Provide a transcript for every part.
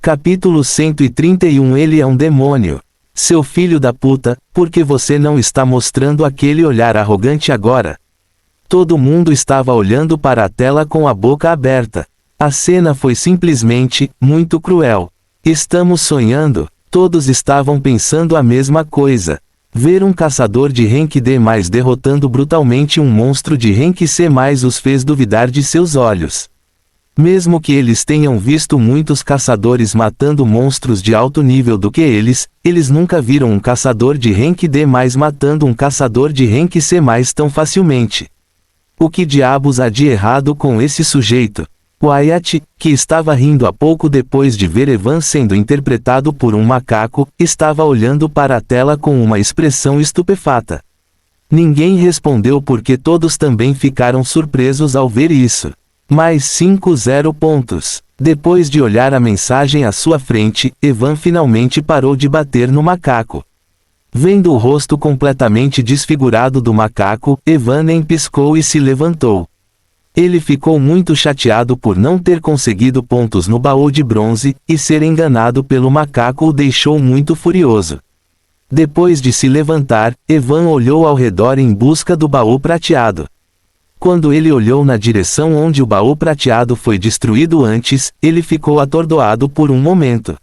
Capítulo 131. Ele é um demônio. Seu filho da puta, por que você não está mostrando aquele olhar arrogante agora? Todo mundo estava olhando para a tela com a boca aberta. A cena foi simplesmente muito cruel. Estamos sonhando? Todos estavam pensando a mesma coisa. Ver um caçador de rank D+ derrotando brutalmente um monstro de rank C+ os fez duvidar de seus olhos. Mesmo que eles tenham visto muitos caçadores matando monstros de alto nível do que eles nunca viram um caçador de rank D+ matando um caçador de rank C+ tão facilmente. O que diabos há de errado com esse sujeito? Wyatt, que estava rindo há pouco depois de ver Evan sendo interpretado por um macaco, estava olhando para a tela com uma expressão estupefata. Ninguém respondeu porque todos também ficaram surpresos ao ver isso. Mais 50 pontos. Depois de olhar a mensagem à sua frente, Evan finalmente parou de bater no macaco. Vendo o rosto completamente desfigurado do macaco, Evan nem piscou e se levantou. Ele ficou muito chateado por não ter conseguido pontos no baú de bronze, e ser enganado pelo macaco o deixou muito furioso. Depois de se levantar, Evan olhou ao redor em busca do baú prateado. Quando ele olhou na direção onde o baú prateado foi destruído antes, ele ficou atordoado por um momento.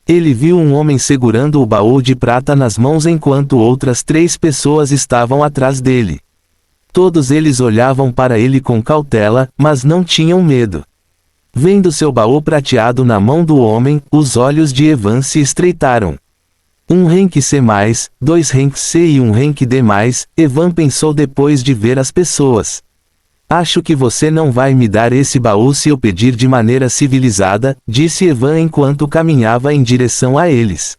Ele viu um homem segurando o baú de prata nas mãos enquanto outras 3 pessoas estavam atrás dele. Todos eles olhavam para ele com cautela, mas não tinham medo. Vendo seu baú prateado na mão do homem, os olhos de Evan se estreitaram. Um rank C+, 2 rank C e um rank D+, Evan pensou depois de ver as pessoas. Acho que você não vai me dar esse baú se eu pedir de maneira civilizada, disse Evan enquanto caminhava em direção a eles.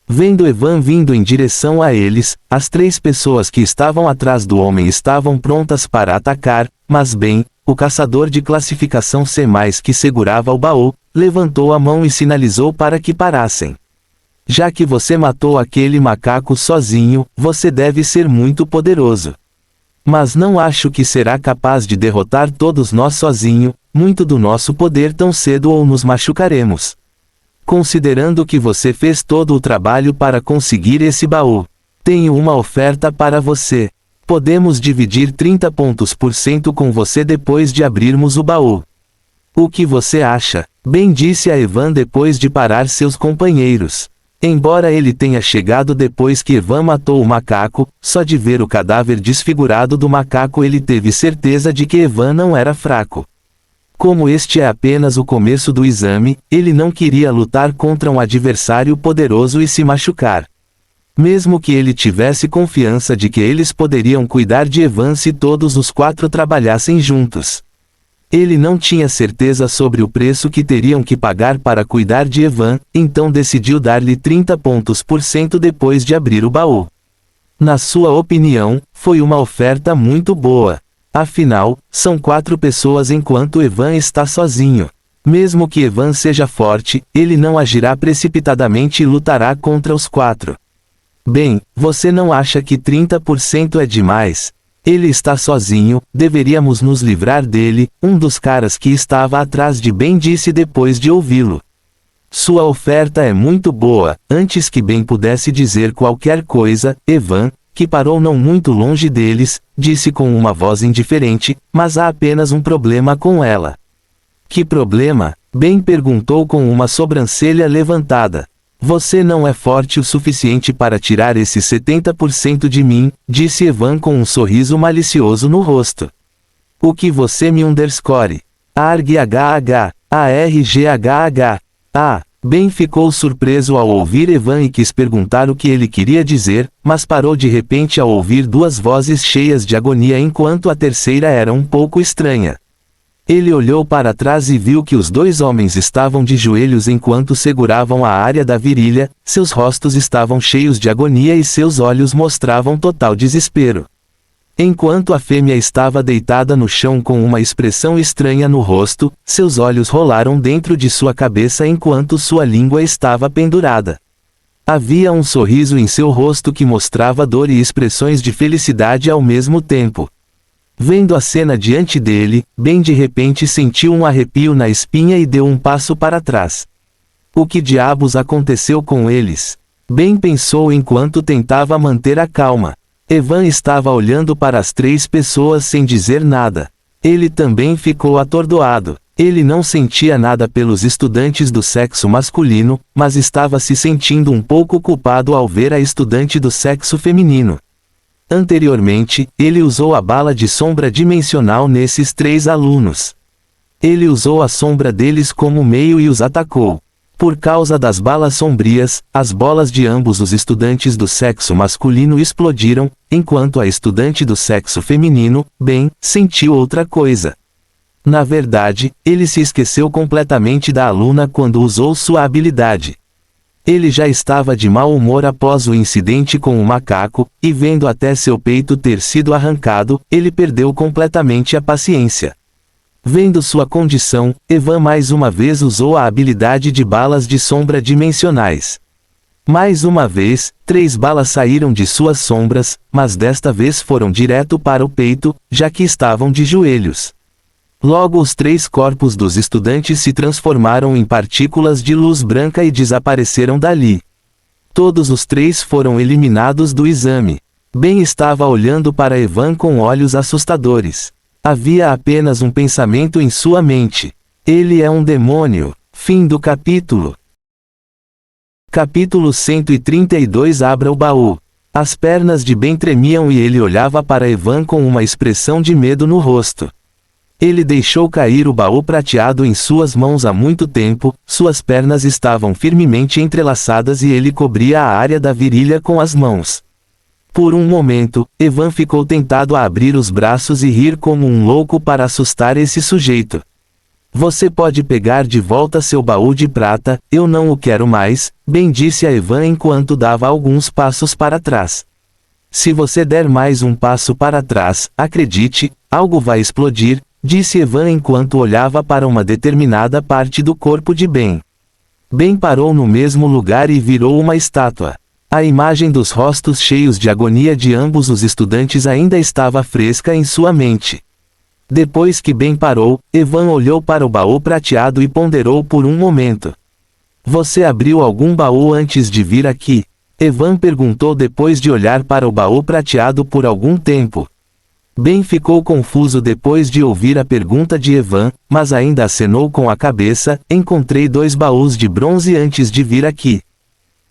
Vendo Evan vindo em direção a eles, as 3 pessoas que estavam atrás do homem estavam prontas para atacar, mas bem, o caçador de classificação C+, que segurava o baú, levantou a mão e sinalizou para que parassem. Já que você matou aquele macaco sozinho, você deve ser muito poderoso. Mas não acho que será capaz de derrotar todos nós sozinho, muito do nosso poder tão cedo ou nos machucaremos. Considerando que você fez todo o trabalho para conseguir esse baú, tenho uma oferta para você. Podemos dividir 30 pontos por cento com você depois de abrirmos o baú. O que você acha? Bem, disse a Evan depois de parar seus companheiros. Embora ele tenha chegado depois que Evan matou o macaco, só de ver o cadáver desfigurado do macaco ele teve certeza de que Evan não era fraco. Como este é apenas o começo do exame, ele não queria lutar contra um adversário poderoso e se machucar. Mesmo que ele tivesse confiança de que eles poderiam cuidar de Evan se todos os 4 trabalhassem juntos. Ele não tinha certeza sobre o preço que teriam que pagar para cuidar de Evan, então decidiu dar-lhe 30 pontos por cento depois de abrir o baú. Na sua opinião, foi uma oferta muito boa. Afinal, são 4 pessoas enquanto Evan está sozinho. Mesmo que Evan seja forte, ele não agirá precipitadamente e lutará contra os 4. Bem, você não acha que 30% é demais? Ele está sozinho, deveríamos nos livrar dele, um dos caras que estava atrás de Ben disse depois de ouvi-lo. Sua oferta é muito boa. Antes que Ben pudesse dizer qualquer coisa, Evan, que parou não muito longe deles, disse com uma voz indiferente, mas há apenas um problema com ela. Que problema? Ben perguntou com uma sobrancelha levantada. Você não é forte o suficiente para tirar esse 70% de mim, disse Evan com um sorriso malicioso no rosto. O que você me underscore? ARGHH, ARGHH. Ben ficou surpreso ao ouvir Evan e quis perguntar o que ele queria dizer, mas parou de repente ao ouvir 2 vozes cheias de agonia enquanto a terceira era um pouco estranha. Ele olhou para trás e viu que os 2 homens estavam de joelhos enquanto seguravam a área da virilha, seus rostos estavam cheios de agonia e seus olhos mostravam total desespero. Enquanto a fêmea estava deitada no chão com uma expressão estranha no rosto, seus olhos rolaram dentro de sua cabeça enquanto sua língua estava pendurada. Havia um sorriso em seu rosto que mostrava dor e expressões de felicidade ao mesmo tempo. Vendo a cena diante dele, Ben de repente sentiu um arrepio na espinha e deu um passo para trás. O que diabos aconteceu com eles? Ben pensou enquanto tentava manter a calma. Evan estava olhando para as 3 pessoas sem dizer nada. Ele também ficou atordoado. Ele não sentia nada pelos estudantes do sexo masculino, mas estava se sentindo um pouco culpado ao ver a estudante do sexo feminino. Anteriormente, ele usou a bala de sombra dimensional nesses 3 alunos. Ele usou a sombra deles como meio e os atacou. Por causa das balas sombrias, as bolas de ambos os estudantes do sexo masculino explodiram, enquanto a estudante do sexo feminino, Ben, sentiu outra coisa. Na verdade, ele se esqueceu completamente da aluna quando usou sua habilidade. Ele já estava de mau humor após o incidente com o macaco, e vendo até seu peito ter sido arrancado, ele perdeu completamente a paciência. Vendo sua condição, Evan mais uma vez usou a habilidade de balas de sombra dimensionais. Mais uma vez, 3 balas saíram de suas sombras, mas desta vez foram direto para o peito, já que estavam de joelhos. Logo os 3 corpos dos estudantes se transformaram em partículas de luz branca e desapareceram dali. Todos os 3 foram eliminados do exame. Ben estava olhando para Evan com olhos assustadores. Havia apenas um pensamento em sua mente. Ele é um demônio. Fim do capítulo. Capítulo 132. Abra o baú. As pernas de Ben tremiam e ele olhava para Evan com uma expressão de medo no rosto. Ele deixou cair o baú prateado em suas mãos há muito tempo, suas pernas estavam firmemente entrelaçadas e ele cobria a área da virilha com as mãos. Por um momento, Evan ficou tentado a abrir os braços e rir como um louco para assustar esse sujeito. Você pode pegar de volta seu baú de prata, eu não o quero mais, Ben disse a Evan enquanto dava alguns passos para trás. Se você der mais um passo para trás, acredite, algo vai explodir, disse Evan enquanto olhava para uma determinada parte do corpo de Ben. Ben parou no mesmo lugar e virou uma estátua. A imagem dos rostos cheios de agonia de ambos os estudantes ainda estava fresca em sua mente. Depois que Ben parou, Evan olhou para o baú prateado e ponderou por um momento. Você abriu algum baú antes de vir aqui? Evan perguntou depois de olhar para o baú prateado por algum tempo. Ben ficou confuso depois de ouvir a pergunta de Evan, mas ainda acenou com a cabeça. Encontrei 2 baús de bronze antes de vir aqui.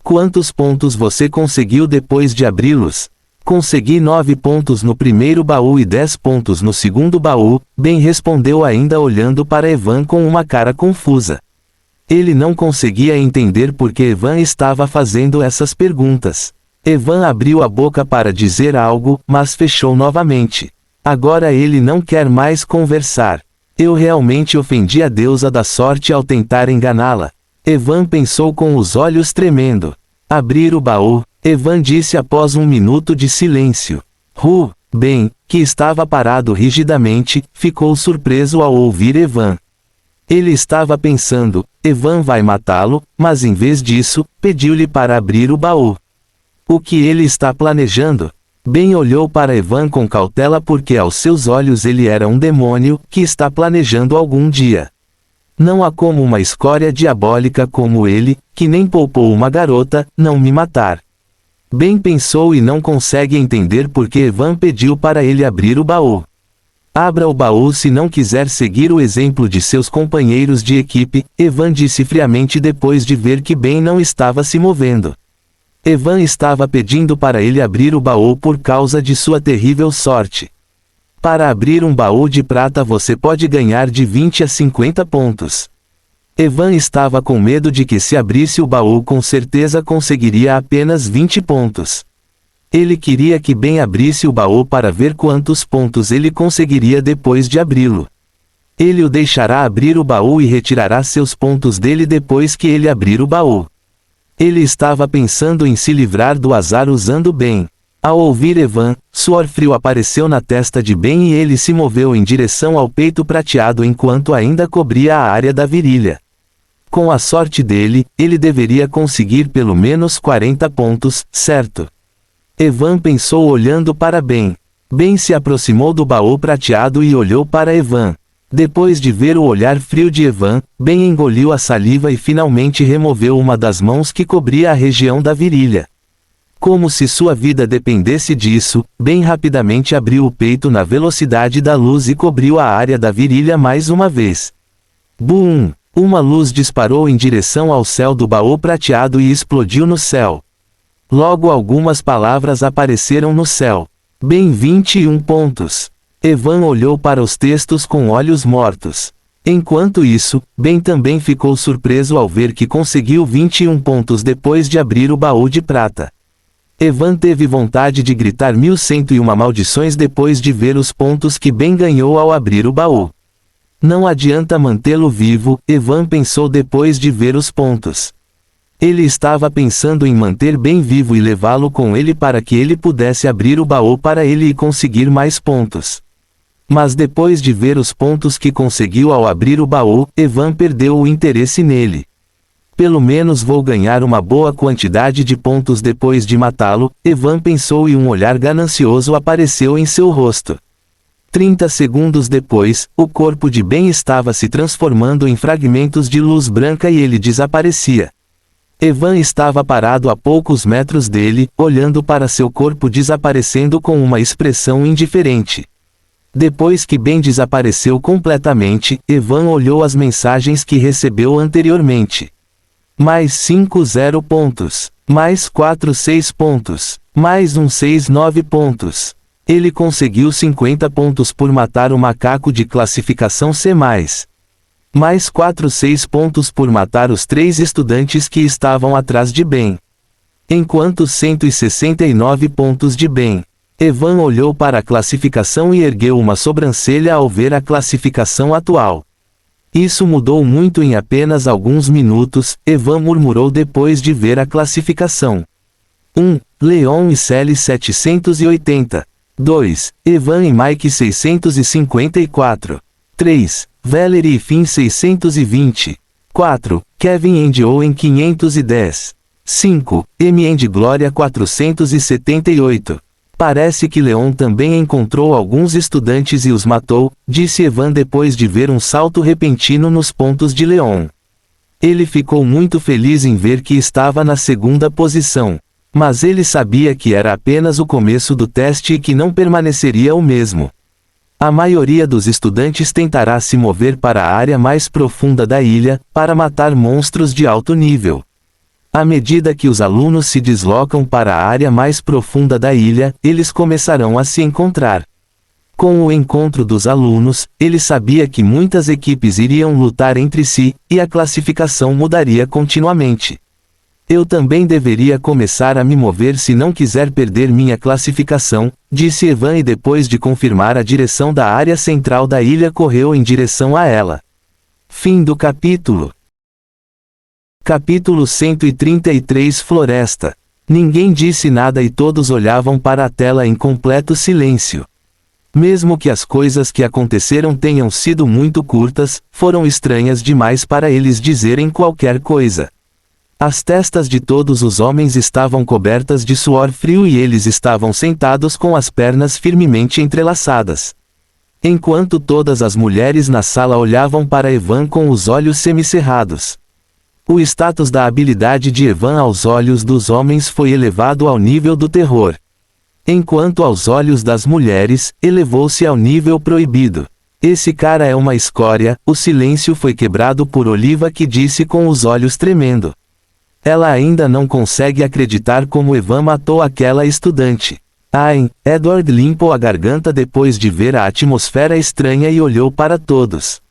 Quantos pontos você conseguiu depois de abri-los? Consegui 9 pontos no primeiro baú e 10 pontos no segundo baú, Ben respondeu ainda olhando para Evan com uma cara confusa. Ele não conseguia entender por que Evan estava fazendo essas perguntas. Evan abriu a boca para dizer algo, mas fechou novamente. Agora ele não quer mais conversar. Eu realmente ofendi a deusa da sorte ao tentar enganá-la. Evan pensou com os olhos tremendo. Abrir o baú, Evan disse após um minuto de silêncio. Ben, que estava parado rigidamente, ficou surpreso ao ouvir Evan. Ele estava pensando, Evan vai matá-lo, mas em vez disso, pediu-lhe para abrir o baú. O que ele está planejando? Ben olhou para Evan com cautela porque aos seus olhos ele era um demônio, que está planejando algum dia. Não há como uma escória diabólica como ele, que nem poupou uma garota, não me matar. Ben pensou e não consegue entender por que Evan pediu para ele abrir o baú. Abra o baú se não quiser seguir o exemplo de seus companheiros de equipe, Evan disse friamente depois de ver que Ben não estava se movendo. Evan estava pedindo para ele abrir o baú por causa de sua terrível sorte. Para abrir um baú de prata você pode ganhar de 20 a 50 pontos. Evan estava com medo de que se abrisse o baú com certeza conseguiria apenas 20 pontos. Ele queria que Ben abrisse o baú para ver quantos pontos ele conseguiria depois de abri-lo. Ele o deixará abrir o baú e retirará seus pontos dele depois que ele abrir o baú. Ele estava pensando em se livrar do azar usando Ben. Ao ouvir Evan, suor frio apareceu na testa de Ben e ele se moveu em direção ao peito prateado enquanto ainda cobria a área da virilha. Com a sorte dele, ele deveria conseguir pelo menos 40 pontos, certo? Evan pensou olhando para Ben. Ben se aproximou do baú prateado e olhou para Evan. Depois de ver o olhar frio de Evan, Ben engoliu a saliva e finalmente removeu uma das mãos que cobria a região da virilha. Como se sua vida dependesse disso, Ben rapidamente abriu o peito na velocidade da luz e cobriu a área da virilha mais uma vez. Bum! Uma luz disparou em direção ao céu do baú prateado e explodiu no céu. Logo algumas palavras apareceram no céu. Ben 21 pontos. Evan olhou para os textos com olhos mortos. Enquanto isso, Ben também ficou surpreso ao ver que conseguiu 21 pontos depois de abrir o baú de prata. Evan teve vontade de gritar 1101 maldições depois de ver os pontos que Ben ganhou ao abrir o baú. Não adianta mantê-lo vivo, Evan pensou depois de ver os pontos. Ele estava pensando em manter Ben vivo e levá-lo com ele para que ele pudesse abrir o baú para ele e conseguir mais pontos. Mas depois de ver os pontos que conseguiu ao abrir o baú, Evan perdeu o interesse nele. Pelo menos vou ganhar uma boa quantidade de pontos depois de matá-lo, Evan pensou e um olhar ganancioso apareceu em seu rosto. 30 segundos depois, o corpo de Ben estava se transformando em fragmentos de luz branca e ele desaparecia. Evan estava parado a poucos metros dele, olhando para seu corpo desaparecendo com uma expressão indiferente. Depois que Ben desapareceu completamente, Evan olhou as mensagens que recebeu anteriormente. Mais 50 pontos. Mais 46 pontos. Mais 169 pontos. Ele conseguiu 50 pontos por matar o macaco de classificação C+. Mais 46 pontos por matar os 3 estudantes que estavam atrás de Ben. Enquanto 169 pontos de Ben. Evan olhou para a classificação e ergueu uma sobrancelha ao ver a classificação atual. Isso mudou muito em apenas alguns minutos, Evan murmurou depois de ver a classificação. 1. Leon e Sally 780. 2. Evan e Mike 654. 3. Valerie e Finn 620. 4. Kevin e Owen 510. 5. Amy e Glória 478. Parece que Leon também encontrou alguns estudantes e os matou, disse Evan depois de ver um salto repentino nos pontos de Leon. Ele ficou muito feliz em ver que estava na segunda posição. Mas ele sabia que era apenas o começo do teste e que não permaneceria o mesmo. A maioria dos estudantes tentará se mover para a área mais profunda da ilha, para matar monstros de alto nível. À medida que os alunos se deslocam para a área mais profunda da ilha, eles começarão a se encontrar. Com o encontro dos alunos, ele sabia que muitas equipes iriam lutar entre si, e a classificação mudaria continuamente. Eu também deveria começar a me mover se não quiser perder minha classificação, disse Evan e depois de confirmar a direção da área central da ilha correu em direção a ela. Fim do capítulo. Capítulo 133 Floresta. Ninguém disse nada e todos olhavam para a tela em completo silêncio. Mesmo que as coisas que aconteceram tenham sido muito curtas, foram estranhas demais para eles dizerem qualquer coisa. As testas de todos os homens estavam cobertas de suor frio e eles estavam sentados com as pernas firmemente entrelaçadas. Enquanto todas as mulheres na sala olhavam para Evan com os olhos semicerrados. O status da habilidade de Evan aos olhos dos homens foi elevado ao nível do terror. Enquanto aos olhos das mulheres, elevou-se ao nível proibido. Esse cara é uma escória, o silêncio foi quebrado por Oliva que disse com os olhos tremendo. Ela ainda não consegue acreditar como Evan matou aquela estudante. Ai, Edward limpou a garganta depois de ver a atmosfera estranha e olhou para todos.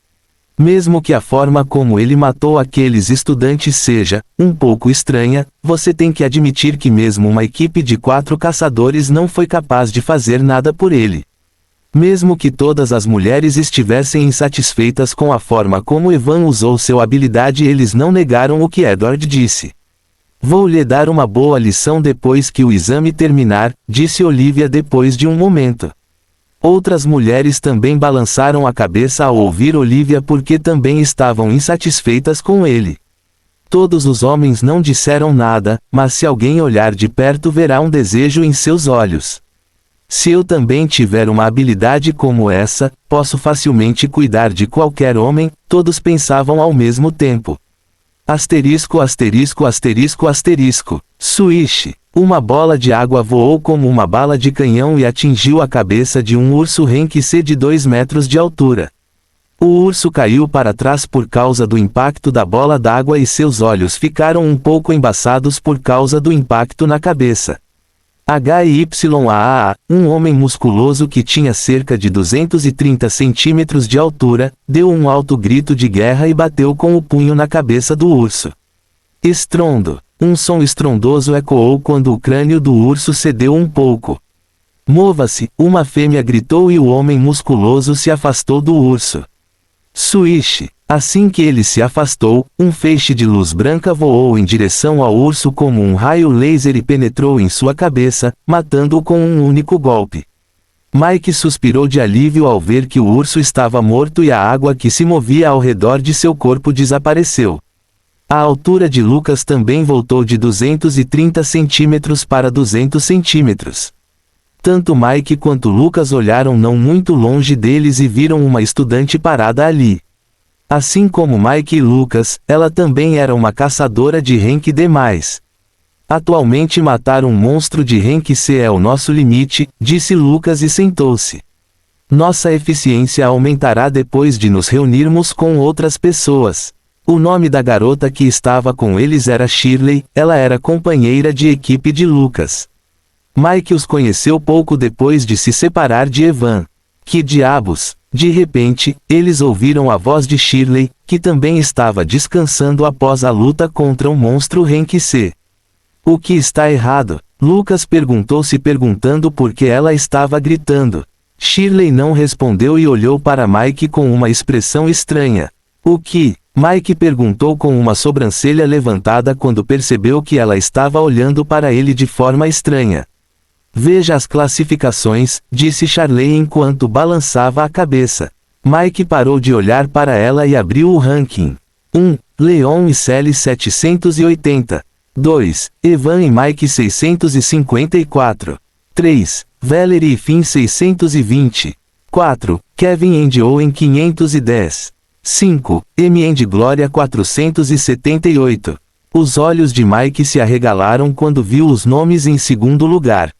Mesmo que a forma como ele matou aqueles estudantes seja, um pouco estranha, você tem que admitir que mesmo uma equipe de 4 caçadores não foi capaz de fazer nada por ele. Mesmo que todas as mulheres estivessem insatisfeitas com a forma como Evan usou sua habilidade, eles não negaram o que Edward disse. Vou lhe dar uma boa lição depois que o exame terminar, disse Olivia depois de um momento. Outras mulheres também balançaram a cabeça ao ouvir Olivia porque também estavam insatisfeitas com ele. Todos os homens não disseram nada, mas se alguém olhar de perto verá um desejo em seus olhos. Se eu também tiver uma habilidade como essa, posso facilmente cuidar de qualquer homem, todos pensavam ao mesmo tempo. Asterisco asterisco asterisco asterisco. Swish. Uma bola de água voou como uma bala de canhão e atingiu a cabeça de um urso Renki-C de 2 metros de altura. O urso caiu para trás por causa do impacto da bola d'água e seus olhos ficaram um pouco embaçados por causa do impacto na cabeça. HYAA, um homem musculoso que tinha cerca de 230 centímetros de altura, deu um alto grito de guerra e bateu com o punho na cabeça do urso. Estrondo. Um som estrondoso ecoou quando o crânio do urso cedeu um pouco. Mova-se, uma fêmea gritou e o homem musculoso se afastou do urso. Swish. Assim que ele se afastou, um feixe de luz branca voou em direção ao urso como um raio laser e penetrou em sua cabeça, matando-o com um único golpe. Mike suspirou de alívio ao ver que o urso estava morto e a água que se movia ao redor de seu corpo desapareceu. A altura de Lucas também voltou de 230 centímetros para 200 centímetros. Tanto Mike quanto Lucas olharam não muito longe deles e viram uma estudante parada ali. Assim como Mike e Lucas, ela também era uma caçadora de Renki-D+. Atualmente matar um monstro de Renki-C é o nosso limite, disse Lucas e sentou-se. Nossa eficiência aumentará depois de nos reunirmos com outras pessoas. O nome da garota que estava com eles era Shirley, ela era companheira de equipe de Lucas. Mike os conheceu pouco depois de se separar de Evan. Que diabos! De repente, eles ouviram a voz de Shirley, que também estava descansando após a luta contra o monstro Renki-C. O que está errado? Lucas perguntou se perguntando por que ela estava gritando. Shirley não respondeu e olhou para Mike com uma expressão estranha. O que? Mike perguntou com uma sobrancelha levantada quando percebeu que ela estava olhando para ele de forma estranha. Veja as classificações, disse Shirley enquanto balançava a cabeça. Mike parou de olhar para ela e abriu o ranking. 1. Leon e Sally 780. 2. Evan e Mike 654. 3. Valerie e Finn 620. 4. Kevin e Owen 510. 5. Amy e Glória 478. Os olhos de Mike se arregalaram quando viu os nomes em segundo lugar.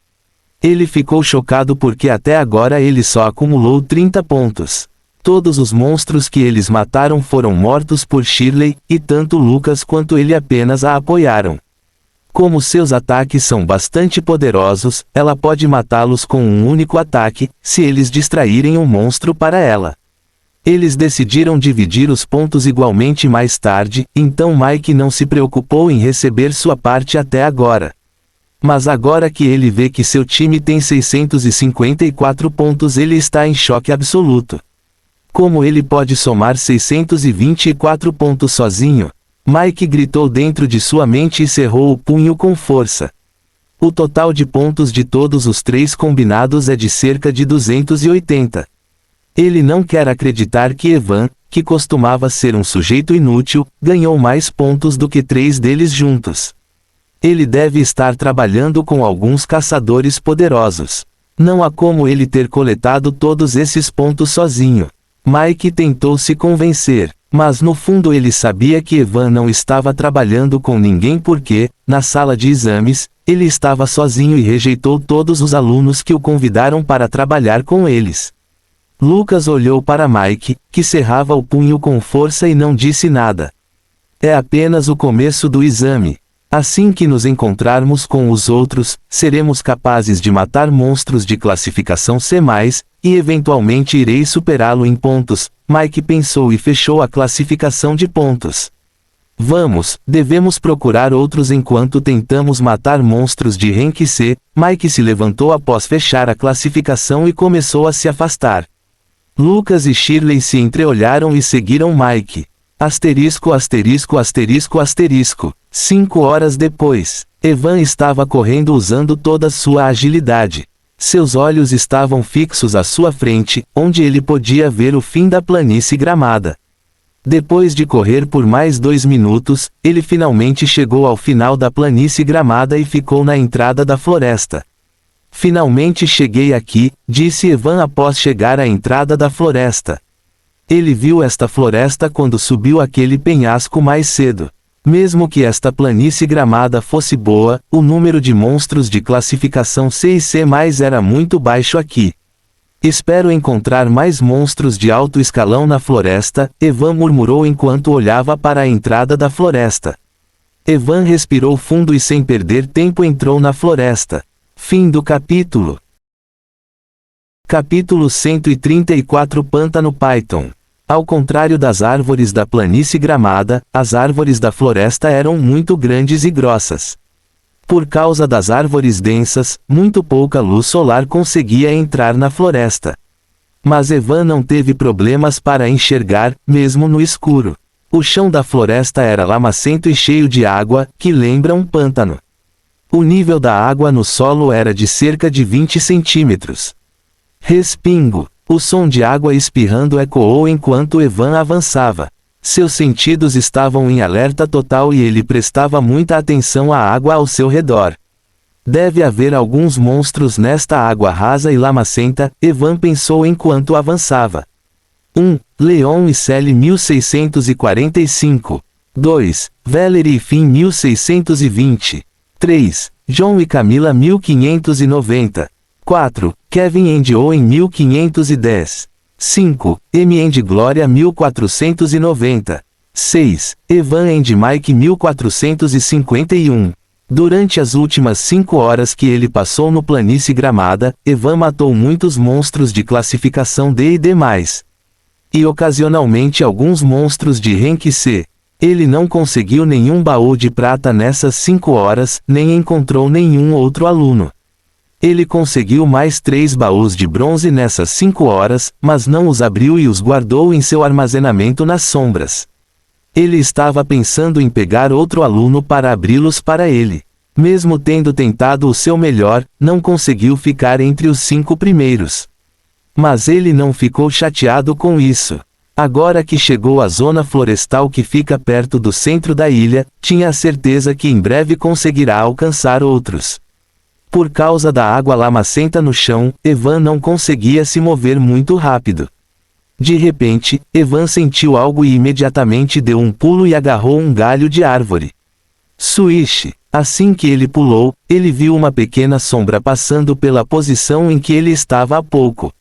Ele ficou chocado porque até agora ele só acumulou 30 pontos. Todos os monstros que eles mataram foram mortos por Shirley, e tanto Lucas quanto ele apenas a apoiaram. Como seus ataques são bastante poderosos, ela pode matá-los com um único ataque, se eles distraírem um monstro para ela. Eles decidiram dividir os pontos igualmente mais tarde, então Mike não se preocupou em receber sua parte até agora. Mas agora que ele vê que seu time tem 654 pontos, ele está em choque absoluto. Como ele pode somar 624 pontos sozinho? Mike gritou dentro de sua mente e cerrou o punho com força. O total de pontos de todos os três combinados é de cerca de 280. Ele não quer acreditar que Evan, que costumava ser um sujeito inútil, ganhou mais pontos do que 3 deles juntos. Ele deve estar trabalhando com alguns caçadores poderosos. Não há como ele ter coletado todos esses pontos sozinho. Mike tentou se convencer, mas no fundo ele sabia que Evan não estava trabalhando com ninguém porque, na sala de exames, ele estava sozinho e rejeitou todos os alunos que o convidaram para trabalhar com eles. Lucas olhou para Mike, que cerrava o punho com força e não disse nada. É apenas o começo do exame. Assim que nos encontrarmos com os outros, seremos capazes de matar monstros de classificação C+, e eventualmente irei superá-lo em pontos, Mike pensou e fechou a classificação de pontos. Vamos, devemos procurar outros enquanto tentamos matar monstros de Renki-C. Mike se levantou após fechar a classificação e começou a se afastar. Lucas e Shirley se entreolharam e seguiram Mike. Asterisco asterisco asterisco asterisco. 5 horas depois, Evan estava correndo usando toda sua agilidade. Seus olhos estavam fixos à sua frente, onde ele podia ver o fim da planície gramada. Depois de correr por mais 2 minutos, ele finalmente chegou ao final da planície gramada e ficou na entrada da floresta. Finalmente cheguei aqui, disse Evan após chegar à entrada da floresta. Ele viu esta floresta quando subiu aquele penhasco mais cedo. Mesmo que esta planície gramada fosse boa, o número de monstros de classificação C e C+ era muito baixo aqui. Espero encontrar mais monstros de alto escalão na floresta, Evan murmurou enquanto olhava para a entrada da floresta. Evan respirou fundo e sem perder tempo entrou na floresta. Fim do capítulo. Capítulo 134 Pântano Python. Ao contrário das árvores da planície gramada, as árvores da floresta eram muito grandes e grossas. Por causa das árvores densas, muito pouca luz solar conseguia entrar na floresta. Mas Evan não teve problemas para enxergar, mesmo no escuro. O chão da floresta era lamacento e cheio de água, que lembra um pântano. O nível da água no solo era de cerca de 20 centímetros. Respingo. O som de água espirrando ecoou enquanto Evan avançava. Seus sentidos estavam em alerta total e ele prestava muita atenção à água ao seu redor. Deve haver alguns monstros nesta água rasa e lamacenta, Evan pensou enquanto avançava. 1. Leon e Sally 1645. 2. Valerie e Finn 1620. 3. John e Camila 1590. 4. Kevin and Owen 1510. 5. Amy and Gloria 1490. 6. Evan and Mike 1451. Durante as últimas 5 horas que ele passou no planície gramada, Evan matou muitos monstros de classificação D e D+. E ocasionalmente alguns monstros de rank C. Ele não conseguiu nenhum baú de prata nessas 5 horas, nem encontrou nenhum outro aluno. Ele conseguiu mais 3 baús de bronze nessas 5 horas, mas não os abriu e os guardou em seu armazenamento nas sombras. Ele estava pensando em pegar outro aluno para abri-los para ele. Mesmo tendo tentado o seu melhor, não conseguiu ficar entre os 5 primeiros. Mas ele não ficou chateado com isso. Agora que chegou à zona florestal que fica perto do centro da ilha, tinha a certeza que em breve conseguirá alcançar outros. Por causa da água lamacenta no chão, Evan não conseguia se mover muito rápido. De repente, Evan sentiu algo e imediatamente deu um pulo e agarrou um galho de árvore. Swish! Assim que ele pulou, ele viu uma pequena sombra passando pela posição em que ele estava há pouco.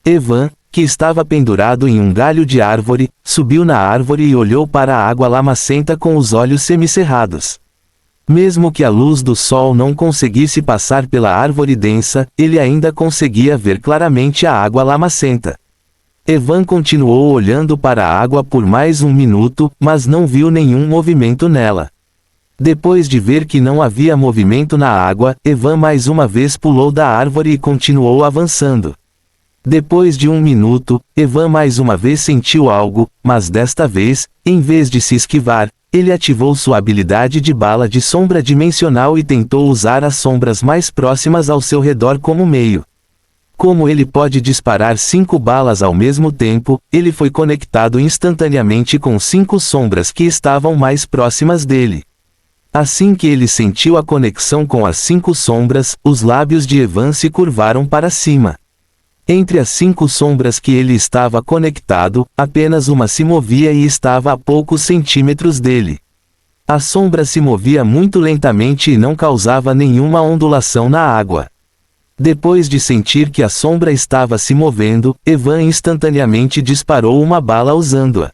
Evan, que estava pendurado em um galho de árvore, subiu na árvore e olhou para a água lamacenta com os olhos semicerrados. Mesmo que a luz do sol não conseguisse passar pela árvore densa, ele ainda conseguia ver claramente a água lamacenta. Evan continuou olhando para a água por mais 1 minuto, mas não viu nenhum movimento nela. Depois de ver que não havia movimento na água, Evan mais uma vez pulou da árvore e continuou avançando. Depois de 1 minuto, Evan mais uma vez sentiu algo, mas desta vez, em vez de se esquivar, ele ativou sua habilidade de bala de sombra dimensional e tentou usar as sombras mais próximas ao seu redor como meio. Como ele pode disparar 5 balas ao mesmo tempo, ele foi conectado instantaneamente com 5 sombras que estavam mais próximas dele. Assim que ele sentiu a conexão com as 5 sombras, os lábios de Evan se curvaram para cima. Entre as 5 sombras que ele estava conectado, apenas uma se movia e estava a poucos centímetros dele. A sombra se movia muito lentamente e não causava nenhuma ondulação na água. Depois de sentir que a sombra estava se movendo, Evan instantaneamente disparou uma bala usando-a.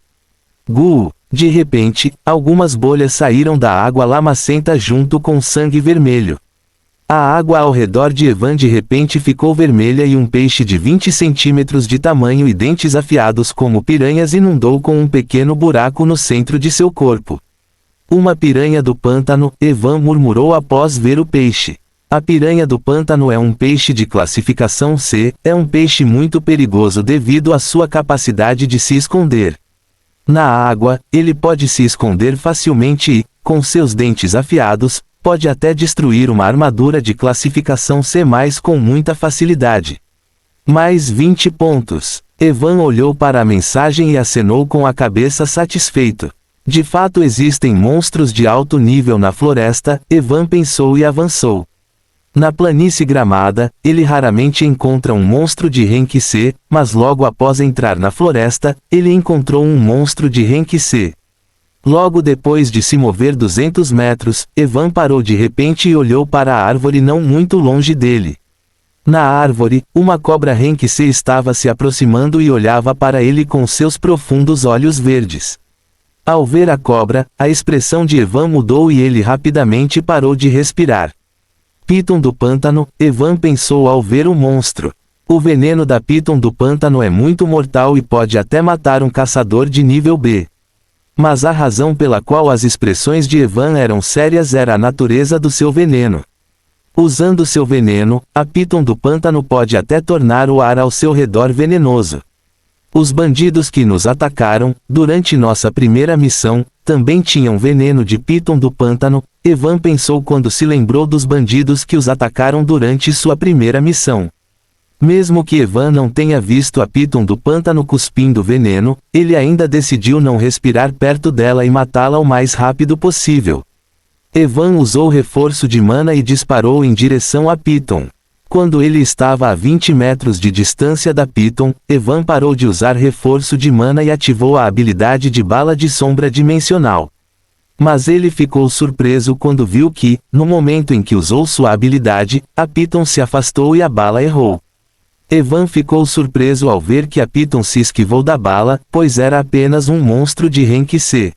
De repente, algumas bolhas saíram da água lamacenta junto com sangue vermelho. A água ao redor de Evan de repente ficou vermelha e um peixe de 20 centímetros de tamanho e dentes afiados como piranhas inundou com um pequeno buraco no centro de seu corpo. Uma piranha do pântano, Evan murmurou após ver o peixe. A piranha do pântano é um peixe de classificação C, é um peixe muito perigoso devido à sua capacidade de se esconder. Na água, ele pode se esconder facilmente e, com seus dentes afiados, pode até destruir uma armadura de classificação C+, com muita facilidade. Mais 20 pontos. Evan olhou para a mensagem e acenou com a cabeça satisfeito. De fato existem monstros de alto nível na floresta, Evan pensou e avançou. Na planície gramada, ele raramente encontra um monstro de Renki C, mas logo após entrar na floresta, ele encontrou um monstro de Renki C. Logo depois de se mover 200 metros, Evan parou de repente e olhou para a árvore não muito longe dele. Na árvore, uma cobra Renki C estava se aproximando e olhava para ele com seus profundos olhos verdes. Ao ver a cobra, a expressão de Evan mudou e ele rapidamente parou de respirar. Piton do pântano, Evan pensou ao ver o monstro. O veneno da piton do pântano é muito mortal e pode até matar um caçador de nível B. Mas a razão pela qual as expressões de Evan eram sérias era a natureza do seu veneno. Usando seu veneno, a piton do pântano pode até tornar o ar ao seu redor venenoso. Os bandidos que nos atacaram, durante nossa primeira missão, também tinham veneno de piton do pântano, Evan pensou quando se lembrou dos bandidos que os atacaram durante sua primeira missão. Mesmo que Evan não tenha visto a piton do pântano cuspindo veneno, ele ainda decidiu não respirar perto dela e matá-la o mais rápido possível. Evan usou reforço de mana e disparou em direção à piton. Quando ele estava a 20 metros de distância da piton, Evan parou de usar reforço de mana e ativou a habilidade de bala de sombra dimensional. Mas ele ficou surpreso quando viu que, no momento em que usou sua habilidade, a piton se afastou e a bala errou. Evan ficou surpreso ao ver que a piton se esquivou da bala, pois era apenas um monstro de Renki C.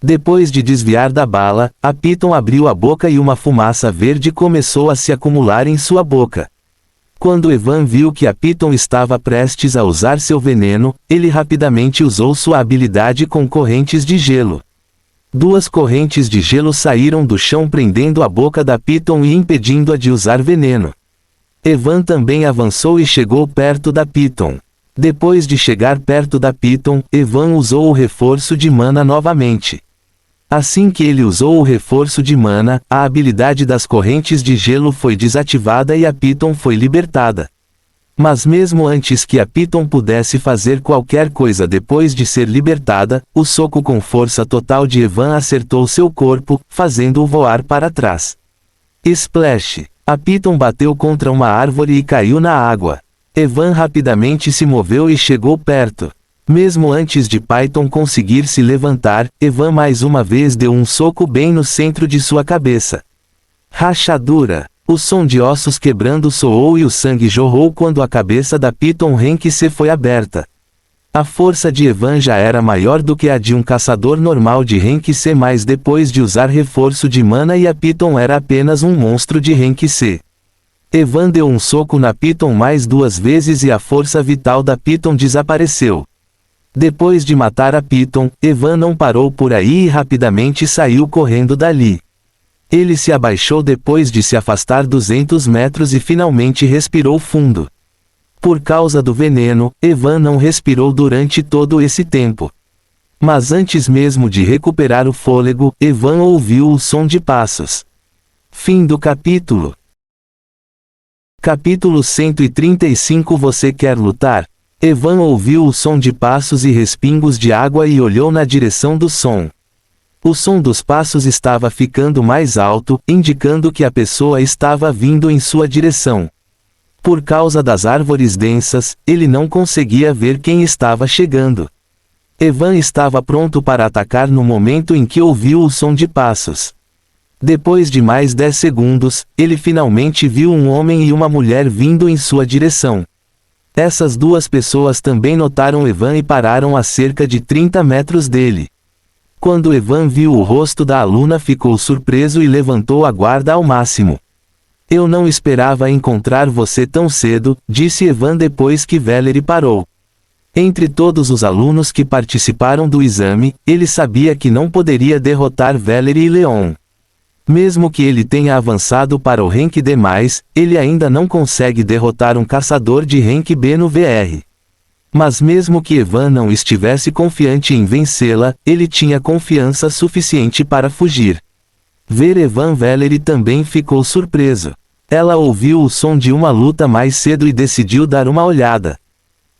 Depois de desviar da bala, a piton abriu a boca e uma fumaça verde começou a se acumular em sua boca. Quando Evan viu que a piton estava prestes a usar seu veneno, ele rapidamente usou sua habilidade com correntes de gelo. Duas correntes de gelo saíram do chão prendendo a boca da piton e impedindo-a de usar veneno. Evan também avançou e chegou perto da piton. Depois de chegar perto da piton, Evan usou o reforço de mana novamente. Assim que ele usou o reforço de mana, a habilidade das correntes de gelo foi desativada e a piton foi libertada. Mas mesmo antes que a piton pudesse fazer qualquer coisa depois de ser libertada, o soco com força total de Evan acertou seu corpo, fazendo-o voar para trás. Splash! A piton bateu contra uma árvore e caiu na água. Evan rapidamente se moveu e chegou perto. Mesmo antes de Python conseguir se levantar, Evan mais uma vez deu um soco bem no centro de sua cabeça. Rachadura! O som de ossos quebrando soou e o sangue jorrou quando a cabeça da piton Renki C foi aberta. A força de Evan já era maior do que a de um caçador normal de Renki C, mas depois de usar reforço de mana e a piton era apenas um monstro de Renki C. Evan deu um soco na piton mais 2 vezes e a força vital da piton desapareceu. Depois de matar a piton, Evan não parou por aí e rapidamente saiu correndo dali. Ele se abaixou depois de se afastar 200 metros e finalmente respirou fundo. Por causa do veneno, Evan não respirou durante todo esse tempo. Mas antes mesmo de recuperar o fôlego, Evan ouviu o som de passos. Fim do capítulo. Capítulo 135. Você quer lutar? Evan ouviu o som de passos e respingos de água e olhou na direção do som. O som dos passos estava ficando mais alto, indicando que a pessoa estava vindo em sua direção. Por causa das árvores densas, ele não conseguia ver quem estava chegando. Evan estava pronto para atacar no momento em que ouviu o som de passos. Depois de mais 10 segundos, ele finalmente viu um homem e uma mulher vindo em sua direção. Essas duas pessoas também notaram Evan e pararam a cerca de 30 metros dele. Quando Evan viu o rosto da aluna, ficou surpreso e levantou a guarda ao máximo. Eu não esperava encontrar você tão cedo, disse Evan depois que Valerie parou. Entre todos os alunos que participaram do exame, ele sabia que não poderia derrotar Valerie e Leon. Mesmo que ele tenha avançado para o Rank D+, ele ainda não consegue derrotar um caçador de Rank B no VR. Mas mesmo que Evan não estivesse confiante em vencê-la, ele tinha confiança suficiente para fugir. Ver Evan, Valerie também ficou surpreso. Ela ouviu o som de uma luta mais cedo e decidiu dar uma olhada.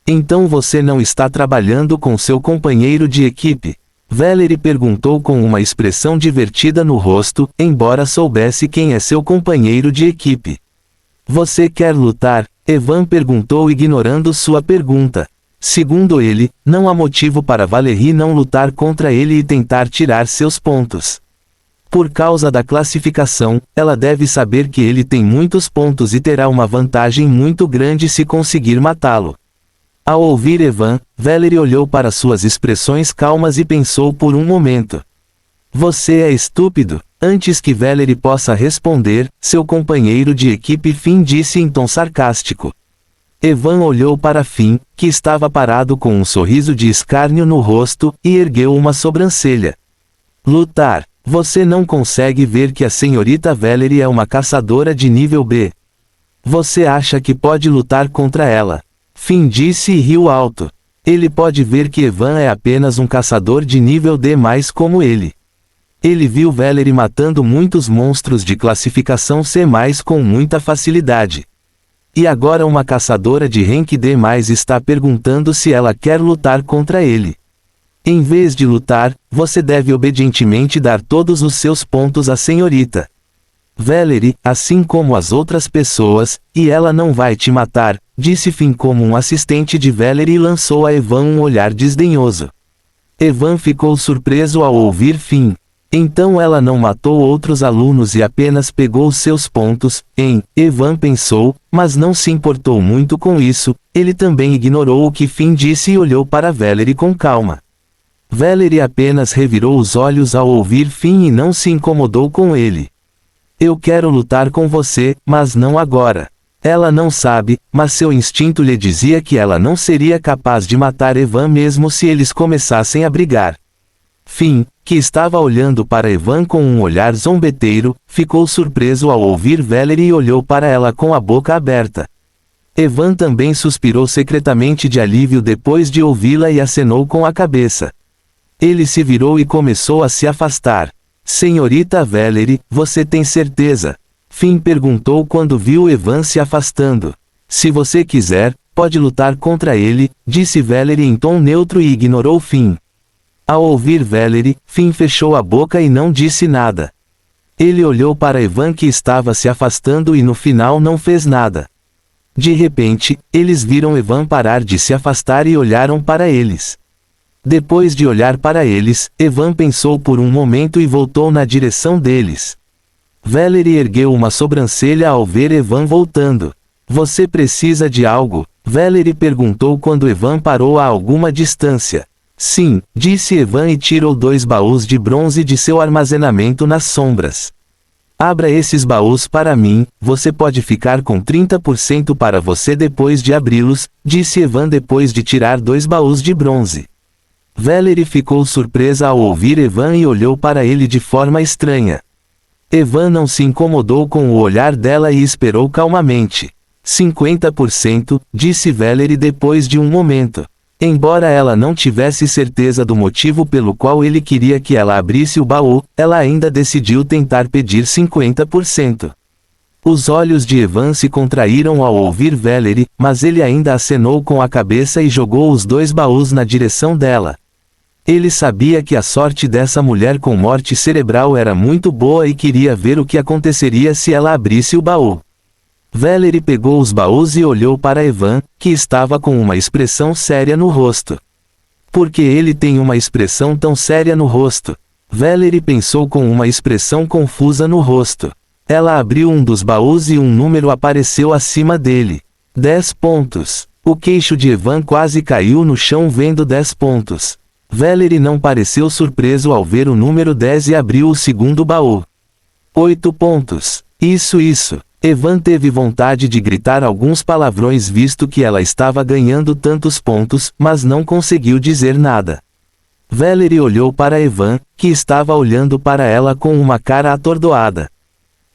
Então você não está trabalhando com seu companheiro de equipe? Valerie perguntou com uma expressão divertida no rosto, embora soubesse quem é seu companheiro de equipe. Você quer lutar? Evan perguntou ignorando sua pergunta. Segundo ele, não há motivo para Valerie não lutar contra ele e tentar tirar seus pontos. Por causa da classificação, ela deve saber que ele tem muitos pontos e terá uma vantagem muito grande se conseguir matá-lo. Ao ouvir Evan, Valerie olhou para suas expressões calmas e pensou por um momento. Você é estúpido? Antes que Valerie possa responder, seu companheiro de equipe Finn disse em tom sarcástico. Evan olhou para Finn, que estava parado com um sorriso de escárnio no rosto, e ergueu uma sobrancelha. Lutar. Você não consegue ver que a senhorita Valerie é uma caçadora de nível B. Você acha que pode lutar contra ela? Finn disse e riu alto. Ele pode ver que Evan é apenas um caçador de nível D mais como ele. Ele viu Valerie matando muitos monstros de classificação C+, com muita facilidade. E agora uma caçadora de rank D+, está perguntando se ela quer lutar contra ele. Em vez de lutar, você deve obedientemente dar todos os seus pontos à senhorita Valerie, assim como as outras pessoas, e ela não vai te matar, disse Finn como um assistente de Valerie e lançou a Evan um olhar desdenhoso. Evan ficou surpreso ao ouvir Finn. Então ela não matou outros alunos e apenas pegou seus pontos, Evan pensou, mas não se importou muito com isso. Ele também ignorou o que Finn disse e olhou para Valerie com calma. Valerie apenas revirou os olhos ao ouvir Finn e não se incomodou com ele. Eu quero lutar com você, mas não agora. Ela não sabe, mas seu instinto lhe dizia que ela não seria capaz de matar Evan mesmo se eles começassem a brigar. Finn, que estava olhando para Evan com um olhar zombeteiro, ficou surpreso ao ouvir Valerie e olhou para ela com a boca aberta. Evan também suspirou secretamente de alívio depois de ouvi-la e acenou com a cabeça. Ele se virou e começou a se afastar. Senhorita Valerie, você tem certeza? Finn perguntou quando viu Evan se afastando. Se você quiser, pode lutar contra ele, disse Valerie em tom neutro e ignorou Finn. Ao ouvir Valerie, Finn fechou a boca e não disse nada. Ele olhou para Evan que estava se afastando e no final não fez nada. De repente, eles viram Evan parar de se afastar e olharam para eles. Depois de olhar para eles, Evan pensou por um momento e voltou na direção deles. Valerie ergueu uma sobrancelha ao ver Evan voltando. Você precisa de algo? Valerie perguntou quando Evan parou a alguma distância. Sim, disse Evan e tirou 2 baús de bronze de seu armazenamento nas sombras. Abra esses baús para mim, você pode ficar com 30% para você depois de abri-los, disse Evan depois de tirar 2 baús de bronze. Valerie ficou surpresa ao ouvir Evan e olhou para ele de forma estranha. Evan não se incomodou com o olhar dela e esperou calmamente. 50%, disse Valerie depois de um momento. Embora ela não tivesse certeza do motivo pelo qual ele queria que ela abrisse o baú, ela ainda decidiu tentar pedir 50%. Os olhos de Evan se contraíram ao ouvir Valerie, mas ele ainda acenou com a cabeça e jogou os 2 baús na direção dela. Ele sabia que a sorte dessa mulher com morte cerebral era muito boa e queria ver o que aconteceria se ela abrisse o baú. Valerie pegou os baús e olhou para Evan, que estava com uma expressão séria no rosto. Por que ele tem uma expressão tão séria no rosto? Valerie pensou com uma expressão confusa no rosto. Ela abriu um dos baús e um número apareceu acima dele. 10 pontos. O queixo de Evan quase caiu no chão vendo 10 pontos. Valerie não pareceu surpreso ao ver o número 10 e abriu o segundo baú. 8 pontos. Isso. Evan teve vontade de gritar alguns palavrões visto que ela estava ganhando tantos pontos, mas não conseguiu dizer nada. Valerie olhou para Evan, que estava olhando para ela com uma cara atordoada.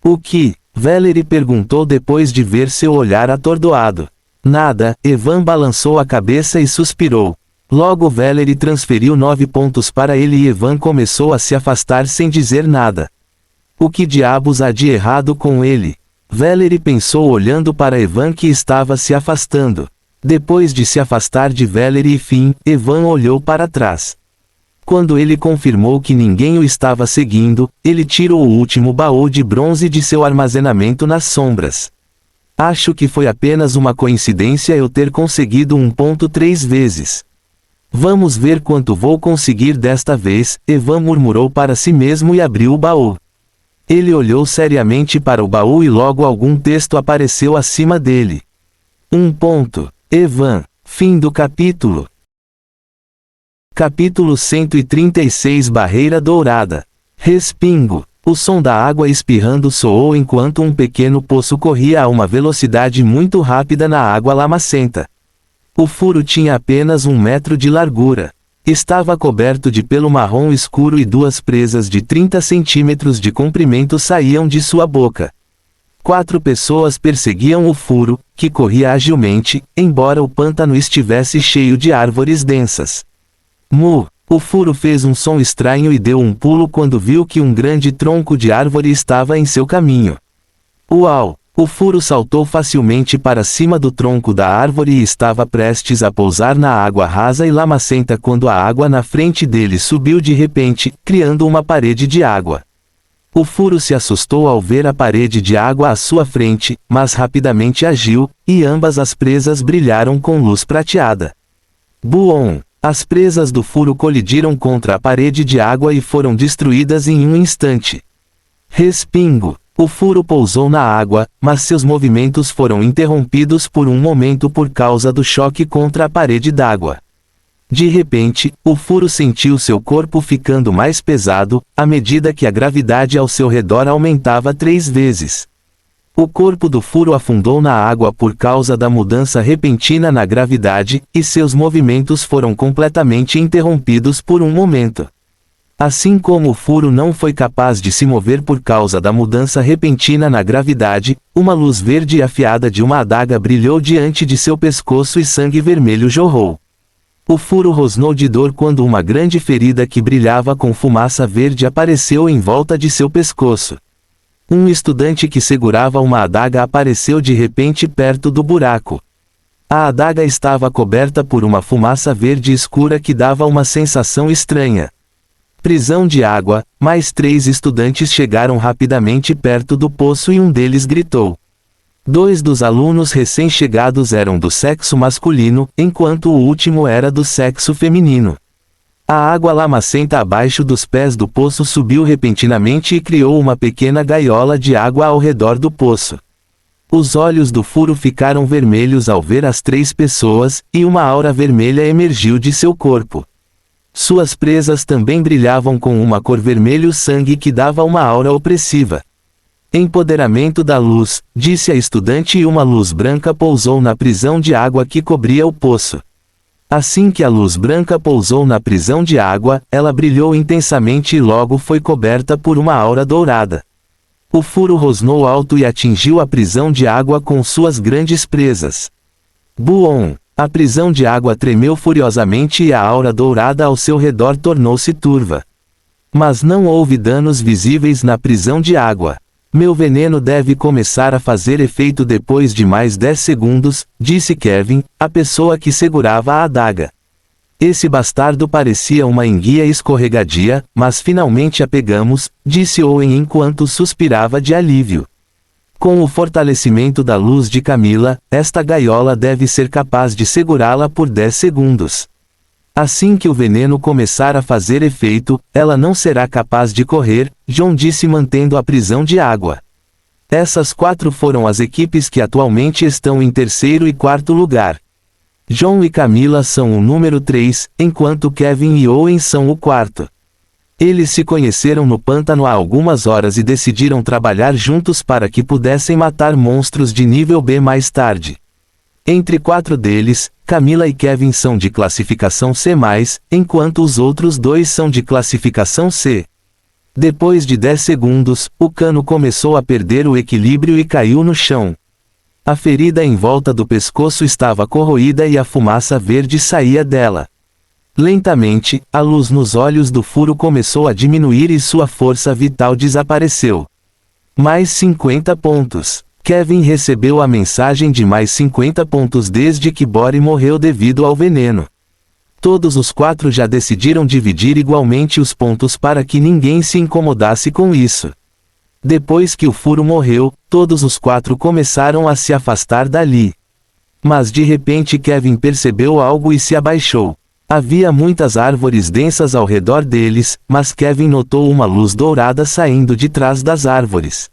O que? Valerie perguntou depois de ver seu olhar atordoado. Nada, Evan balançou a cabeça e suspirou. Logo Valerie transferiu 9 pontos para ele e Evan começou a se afastar sem dizer nada. O que diabos há de errado com ele? Valerie pensou olhando para Evan que estava se afastando. Depois de se afastar de Valerie e Finn, Evan olhou para trás. Quando ele confirmou que ninguém o estava seguindo, ele tirou o último baú de bronze de seu armazenamento nas sombras. Acho que foi apenas uma coincidência eu ter conseguido um ponto 3 vezes. Vamos ver quanto vou conseguir desta vez, Evan murmurou para si mesmo e abriu o baú. Ele olhou seriamente para o baú e logo algum texto apareceu acima dele. 1 ponto. Evan. Fim do capítulo. Capítulo 136 Barreira Dourada. Respingo. O som da água espirrando soou enquanto um pequeno poço corria a uma velocidade muito rápida na água lamacenta. O furo tinha apenas 1 metro de largura. Estava coberto de pelo marrom escuro e 2 presas de 30 centímetros de comprimento saíam de sua boca. 4 pessoas perseguiam o furo, que corria agilmente, embora o pântano estivesse cheio de árvores densas. Mu! O furo fez um som estranho e deu um pulo quando viu que um grande tronco de árvore estava em seu caminho. Uau! O furo saltou facilmente para cima do tronco da árvore e estava prestes a pousar na água rasa e lamacenta quando a água na frente dele subiu de repente, criando uma parede de água. O furo se assustou ao ver a parede de água à sua frente, mas rapidamente agiu, e ambas as presas brilharam com luz prateada. Buom! As presas do furo colidiram contra a parede de água e foram destruídas em um instante. Respingo! O furo pousou na água, mas seus movimentos foram interrompidos por um momento por causa do choque contra a parede d'água. De repente, o furo sentiu seu corpo ficando mais pesado, à medida que a gravidade ao seu redor aumentava 3 vezes. O corpo do furo afundou na água por causa da mudança repentina na gravidade, e seus movimentos foram completamente interrompidos por um momento. Assim como o furo não foi capaz de se mover por causa da mudança repentina na gravidade, uma luz verde afiada de uma adaga brilhou diante de seu pescoço e sangue vermelho jorrou. O furo rosnou de dor quando uma grande ferida que brilhava com fumaça verde apareceu em volta de seu pescoço. Um estudante que segurava uma adaga apareceu de repente perto do buraco. A adaga estava coberta por uma fumaça verde escura que dava uma sensação estranha. Prisão de água, mais 3 estudantes chegaram rapidamente perto do poço e um deles gritou. 2 dos alunos recém-chegados eram do sexo masculino, enquanto o último era do sexo feminino. A água lamacenta abaixo dos pés do poço subiu repentinamente e criou uma pequena gaiola de água ao redor do poço. Os olhos do furo ficaram vermelhos ao ver as 3 pessoas, e uma aura vermelha emergiu de seu corpo. Suas presas também brilhavam com uma cor vermelho-sangue que dava uma aura opressiva. Empoderamento da luz, disse a estudante, e uma luz branca pousou na prisão de água que cobria o poço. Assim que a luz branca pousou na prisão de água, ela brilhou intensamente e logo foi coberta por uma aura dourada. O furo rosnou alto e atingiu a prisão de água com suas grandes presas. Buom! A prisão de água tremeu furiosamente e a aura dourada ao seu redor tornou-se turva. Mas não houve danos visíveis na prisão de água. Meu veneno deve começar a fazer efeito depois de mais 10 segundos, disse Kevin, a pessoa que segurava a adaga. Esse bastardo parecia uma enguia escorregadia, mas finalmente a pegamos, disse Owen enquanto suspirava de alívio. Com o fortalecimento da luz de Camila, esta gaiola deve ser capaz de segurá-la por 10 segundos. Assim que o veneno começar a fazer efeito, ela não será capaz de correr, John disse mantendo a prisão de água. Essas 4 foram as equipes que atualmente estão em 3º e 4º lugar. John e Camila são o número 3, enquanto Kevin e Owen são o 4º. Eles se conheceram no pântano há algumas horas e decidiram trabalhar juntos para que pudessem matar monstros de nível B mais tarde. Entre 4 deles, Camila e Kevin são de classificação C+, enquanto os outros 2 são de classificação C. Depois de 10 segundos, o cano começou a perder o equilíbrio e caiu no chão. A ferida em volta do pescoço estava corroída e a fumaça verde saía dela. Lentamente, a luz nos olhos do furo começou a diminuir e sua força vital desapareceu. Mais 50 pontos. Kevin recebeu a mensagem de mais 50 pontos desde que Bori morreu devido ao veneno. Todos os 4 já decidiram dividir igualmente os pontos para que ninguém se incomodasse com isso. Depois que o furo morreu, todos os 4 começaram a se afastar dali. Mas de repente Kevin percebeu algo e se abaixou. Havia muitas árvores densas ao redor deles, mas Kevin notou uma luz dourada saindo de trás das árvores.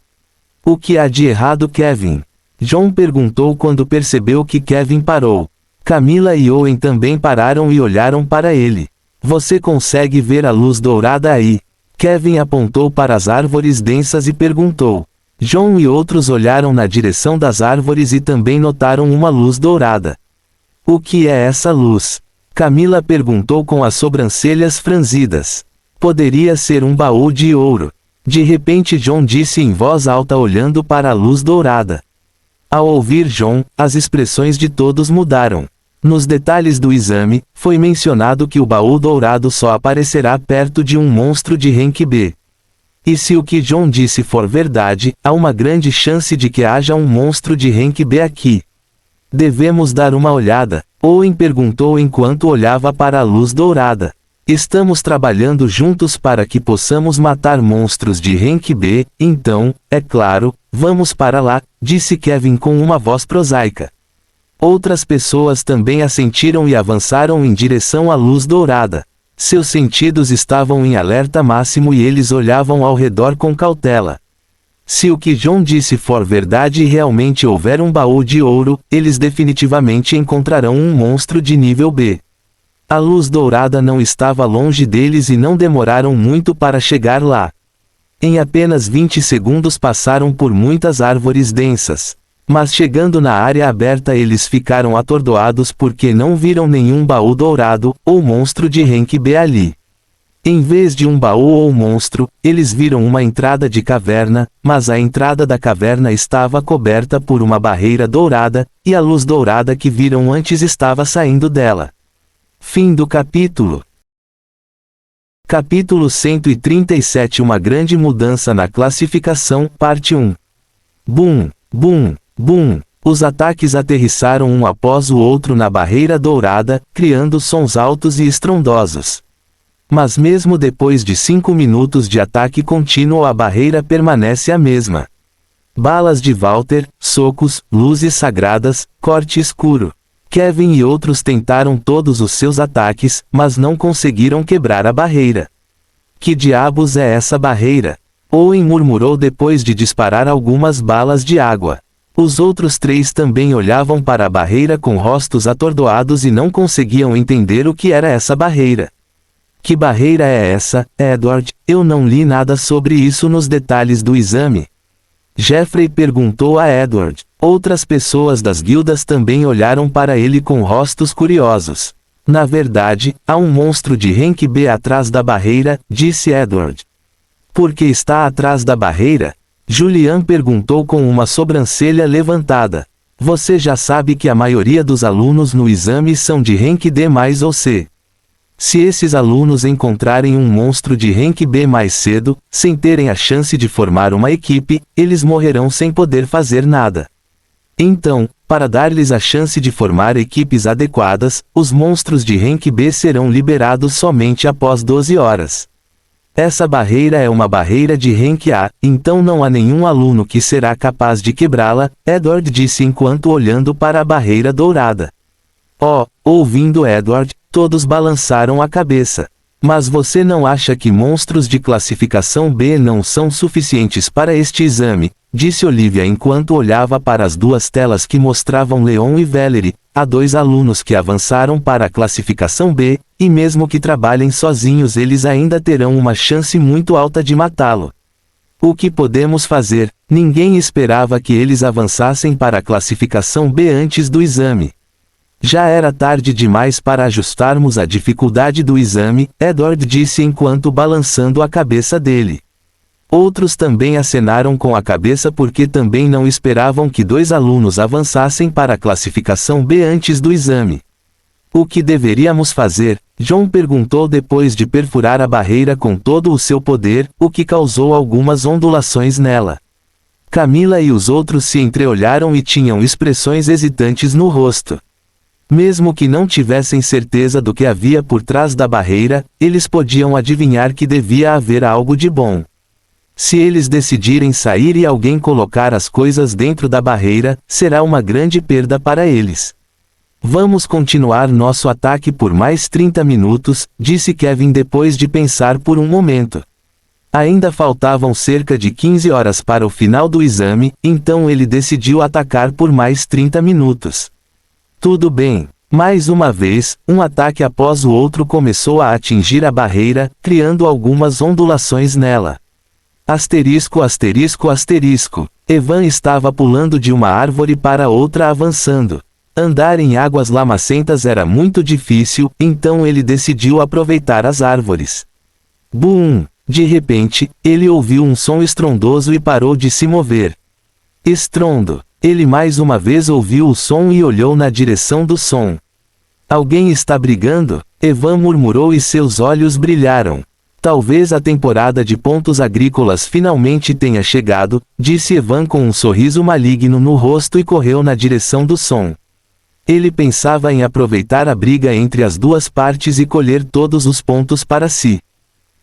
O que há de errado, Kevin? John perguntou quando percebeu que Kevin parou. Camila e Owen também pararam e olharam para ele. Você consegue ver a luz dourada aí? Kevin apontou para as árvores densas e perguntou. John e outros olharam na direção das árvores e também notaram uma luz dourada. O que é essa luz? Camila perguntou com as sobrancelhas franzidas. Poderia ser um baú de ouro. De repente John disse em voz alta olhando para a luz dourada. Ao ouvir John, as expressões de todos mudaram. Nos detalhes do exame, foi mencionado que o baú dourado só aparecerá perto de um monstro de rank B. E se o que John disse for verdade, há uma grande chance de que haja um monstro de rank B aqui. Devemos dar uma olhada, Owen perguntou enquanto olhava para a luz dourada. Estamos trabalhando juntos para que possamos matar monstros de rank B, então, é claro, vamos para lá, disse Kevin com uma voz prosaica. Outras pessoas também assentiram e avançaram em direção à luz dourada. Seus sentidos estavam em alerta máximo e eles olhavam ao redor com cautela. Se o que John disse for verdade e realmente houver um baú de ouro, eles definitivamente encontrarão um monstro de nível B. A luz dourada não estava longe deles e não demoraram muito para chegar lá. Em apenas 20 segundos passaram por muitas árvores densas. Mas chegando na área aberta eles ficaram atordoados porque não viram nenhum baú dourado, ou monstro de rank B ali. Em vez de um baú ou monstro, eles viram uma entrada de caverna, mas a entrada da caverna estava coberta por uma barreira dourada, e a luz dourada que viram antes estava saindo dela. Fim do capítulo. Capítulo 137 Uma grande mudança na classificação, parte 1. Bum, bum. Bum! Os ataques aterrissaram um após o outro na barreira dourada, criando sons altos e estrondosos. Mas mesmo depois de 5 minutos de ataque contínuo a barreira permanece a mesma. Balas de Walter, socos, luzes sagradas, corte escuro. Kevin e outros tentaram todos os seus ataques, mas não conseguiram quebrar a barreira. Que diabos é essa barreira? Owen murmurou depois de disparar algumas balas de água. Os outros 3 também olhavam para a barreira com rostos atordoados e não conseguiam entender o que era essa barreira. Que barreira é essa, Edward? Eu não li nada sobre isso nos detalhes do exame. Jeffrey perguntou a Edward. Outras pessoas das guildas também olharam para ele com rostos curiosos. Na verdade, há um monstro de rank B atrás da barreira, disse Edward. Por que está atrás da barreira? Julian perguntou com uma sobrancelha levantada. Você já sabe que a maioria dos alunos no exame são de rank D mais ou C. Se esses alunos encontrarem um monstro de rank B mais cedo, sem terem a chance de formar uma equipe, eles morrerão sem poder fazer nada. Então, para dar-lhes a chance de formar equipes adequadas, os monstros de rank B serão liberados somente após 12 horas. Essa barreira é uma barreira de rank A, então não há nenhum aluno que será capaz de quebrá-la, Edward disse enquanto olhando para a barreira dourada. Ouvindo Edward, todos balançaram a cabeça. Mas você não acha que monstros de classificação B não são suficientes para este exame? Disse Olivia enquanto olhava para as 2 telas que mostravam Leon e Valerie. Há 2 alunos que avançaram para a classificação B, e mesmo que trabalhem sozinhos eles ainda terão uma chance muito alta de matá-lo. O que podemos fazer? Ninguém esperava que eles avançassem para a classificação B antes do exame. Já era tarde demais para ajustarmos a dificuldade do exame, Edward disse enquanto balançando a cabeça dele. Outros também acenaram com a cabeça porque também não esperavam que 2 alunos avançassem para a classificação B antes do exame. O que deveríamos fazer? John perguntou depois de perfurar a barreira com todo o seu poder, o que causou algumas ondulações nela. Camila e os outros se entreolharam e tinham expressões hesitantes no rosto. Mesmo que não tivessem certeza do que havia por trás da barreira, eles podiam adivinhar que devia haver algo de bom. Se eles decidirem sair e alguém colocar as coisas dentro da barreira, será uma grande perda para eles. Vamos continuar nosso ataque por mais 30 minutos, disse Kevin depois de pensar por um momento. Ainda faltavam cerca de 15 horas para o final do exame, então ele decidiu atacar por mais 30 minutos. Tudo bem. Mais uma vez, um ataque após o outro começou a atingir a barreira, criando algumas ondulações nela. Asterisco asterisco asterisco. Evan estava pulando de uma árvore para outra avançando. Andar em águas lamacentas era muito difícil, então ele decidiu aproveitar as árvores. Boom! De repente, ele ouviu um som estrondoso e parou de se mover. Estrondo! Ele mais uma vez ouviu o som e olhou na direção do som. Alguém está brigando? Evan murmurou e seus olhos brilharam. Talvez a temporada de pontos agrícolas finalmente tenha chegado, disse Evan com um sorriso maligno no rosto e correu na direção do som. Ele pensava em aproveitar a briga entre as duas partes e colher todos os pontos para si.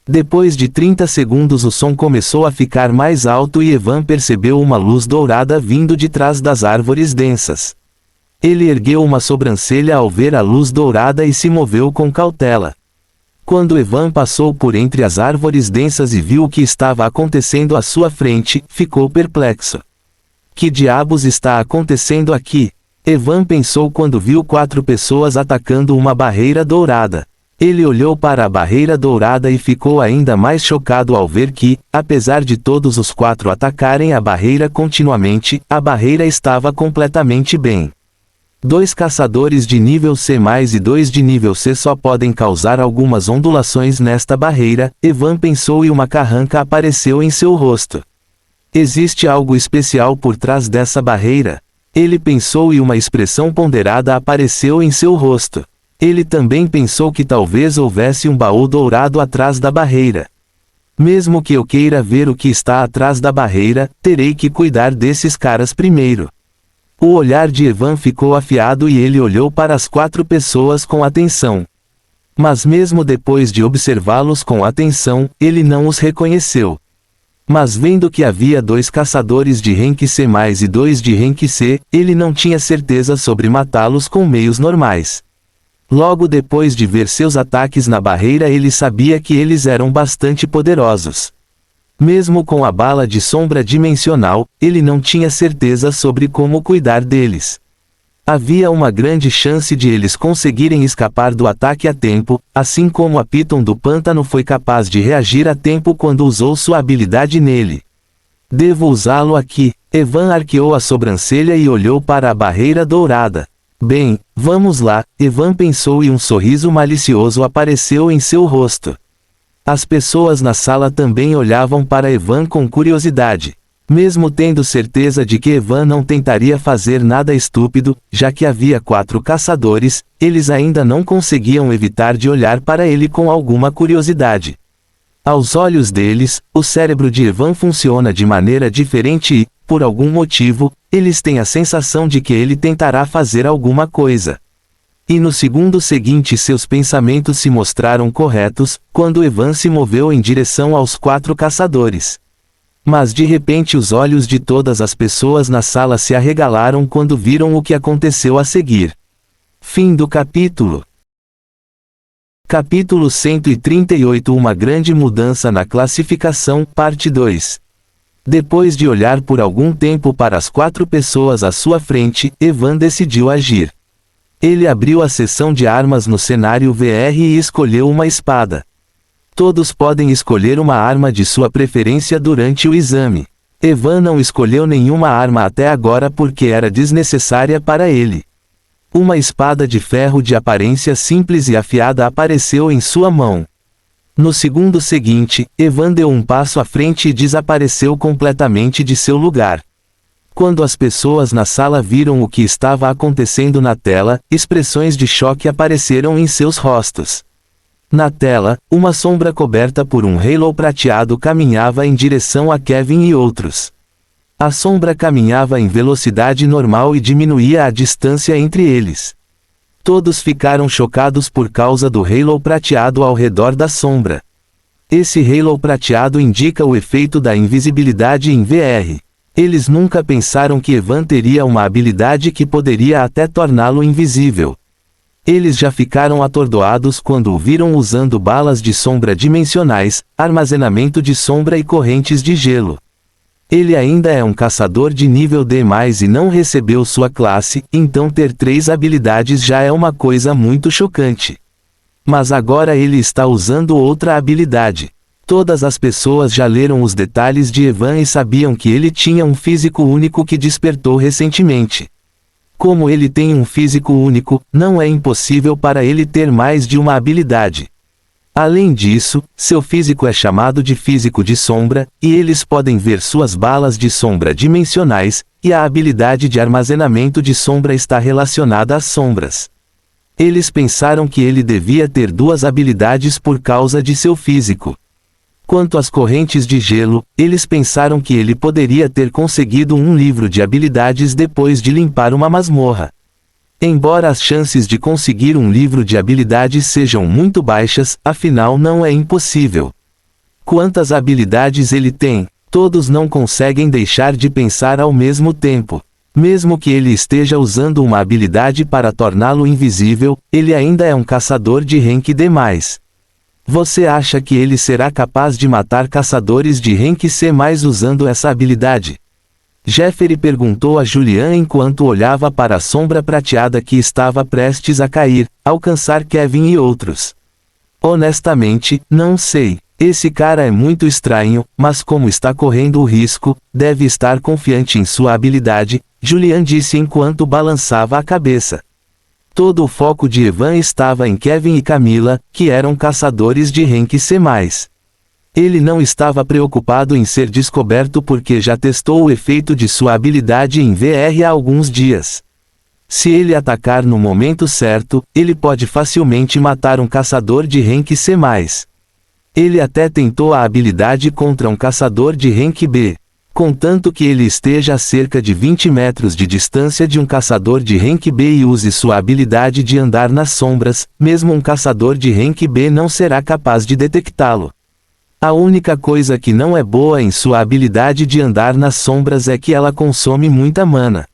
Depois de 30 segundos o som começou a ficar mais alto e Evan percebeu uma luz dourada vindo de trás das árvores densas. Ele ergueu uma sobrancelha ao ver a luz dourada e se moveu com cautela. Quando Evan passou por entre as árvores densas e viu o que estava acontecendo à sua frente, ficou perplexo. Que diabos está acontecendo aqui? Evan pensou quando viu 4 pessoas atacando uma barreira dourada. Ele olhou para a barreira dourada e ficou ainda mais chocado ao ver que, apesar de todos os 4 atacarem a barreira continuamente, a barreira estava completamente bem. 2 caçadores de nível C+, e 2 de nível C só podem causar algumas ondulações nesta barreira, Evan pensou e uma carranca apareceu em seu rosto. Existe algo especial por trás dessa barreira? Ele pensou e uma expressão ponderada apareceu em seu rosto. Ele também pensou que talvez houvesse um baú dourado atrás da barreira. Mesmo que eu queira ver o que está atrás da barreira, terei que cuidar desses caras primeiro. O olhar de Evan ficou afiado e ele olhou para as 4 pessoas com atenção. Mas mesmo depois de observá-los com atenção, ele não os reconheceu. Mas vendo que havia 2 caçadores de rank C+, e 2 de rank C, ele não tinha certeza sobre matá-los com meios normais. Logo depois de ver seus ataques na barreira ele sabia que eles eram bastante poderosos. Mesmo com a bala de sombra dimensional, ele não tinha certeza sobre como cuidar deles. Havia uma grande chance de eles conseguirem escapar do ataque a tempo, assim como a Piton do pântano foi capaz de reagir a tempo quando usou sua habilidade nele. Devo usá-lo aqui. Evan arqueou a sobrancelha e olhou para a barreira dourada. Bem, vamos lá, Evan pensou e um sorriso malicioso apareceu em seu rosto. As pessoas na sala também olhavam para Evan com curiosidade. Mesmo tendo certeza de que Evan não tentaria fazer nada estúpido, já que havia 4 caçadores, eles ainda não conseguiam evitar de olhar para ele com alguma curiosidade. Aos olhos deles, o cérebro de Evan funciona de maneira diferente e, por algum motivo, eles têm a sensação de que ele tentará fazer alguma coisa. E no segundo seguinte seus pensamentos se mostraram corretos, quando Evan se moveu em direção aos 4 caçadores. Mas de repente os olhos de todas as pessoas na sala se arregalaram quando viram o que aconteceu a seguir. Fim do capítulo. Capítulo 138 Uma grande mudança na classificação, parte 2. Depois de olhar por algum tempo para as 4 pessoas à sua frente, Evan decidiu agir. Ele abriu a seção de armas no cenário VR e escolheu uma espada. Todos podem escolher uma arma de sua preferência durante o exame. Evan não escolheu nenhuma arma até agora porque era desnecessária para ele. Uma espada de ferro de aparência simples e afiada apareceu em sua mão. No segundo seguinte, Evan deu um passo à frente e desapareceu completamente de seu lugar. Quando as pessoas na sala viram o que estava acontecendo na tela, expressões de choque apareceram em seus rostos. Na tela, uma sombra coberta por um halo prateado caminhava em direção a Kevin e outros. A sombra caminhava em velocidade normal e diminuía a distância entre eles. Todos ficaram chocados por causa do halo prateado ao redor da sombra. Esse halo prateado indica o efeito da invisibilidade em VR. Eles nunca pensaram que Evan teria uma habilidade que poderia até torná-lo invisível. Eles já ficaram atordoados quando o viram usando balas de sombra dimensionais, armazenamento de sombra e correntes de gelo. Ele ainda é um caçador de nível D+, e não recebeu sua classe, então ter 3 habilidades já é uma coisa muito chocante. Mas agora ele está usando outra habilidade. Todas as pessoas já leram os detalhes de Evan e sabiam que ele tinha um físico único que despertou recentemente. Como ele tem um físico único, não é impossível para ele ter mais de uma habilidade. Além disso, seu físico é chamado de físico de sombra, e eles podem ver suas balas de sombra dimensionais, e a habilidade de armazenamento de sombra está relacionada às sombras. Eles pensaram que ele devia ter 2 habilidades por causa de seu físico. Quanto às correntes de gelo, eles pensaram que ele poderia ter conseguido um livro de habilidades depois de limpar uma masmorra. Embora as chances de conseguir um livro de habilidades sejam muito baixas, afinal não é impossível. Quantas habilidades ele tem? Todos não conseguem deixar de pensar ao mesmo tempo. Mesmo que ele esteja usando uma habilidade para torná-lo invisível, ele ainda é um caçador de rank D+. Você acha que ele será capaz de matar caçadores de rank C+ usando essa habilidade? Jeffrey perguntou a Julian enquanto olhava para a sombra prateada que estava prestes a cair, alcançar Kevin e outros. Honestamente, não sei. Esse cara é muito estranho, mas como está correndo o risco, deve estar confiante em sua habilidade, Julian disse enquanto balançava a cabeça. Todo o foco de Evan estava em Kevin e Camila, que eram caçadores de rank C+. Ele não estava preocupado em ser descoberto porque já testou o efeito de sua habilidade em VR há alguns dias. Se ele atacar no momento certo, ele pode facilmente matar um caçador de rank C+. Ele até tentou a habilidade contra um caçador de rank B. Contanto que ele esteja a cerca de 20 metros de distância de um caçador de rank B e use sua habilidade de andar nas sombras, mesmo um caçador de rank B não será capaz de detectá-lo. A única coisa que não é boa em sua habilidade de andar nas sombras é que ela consome muita mana.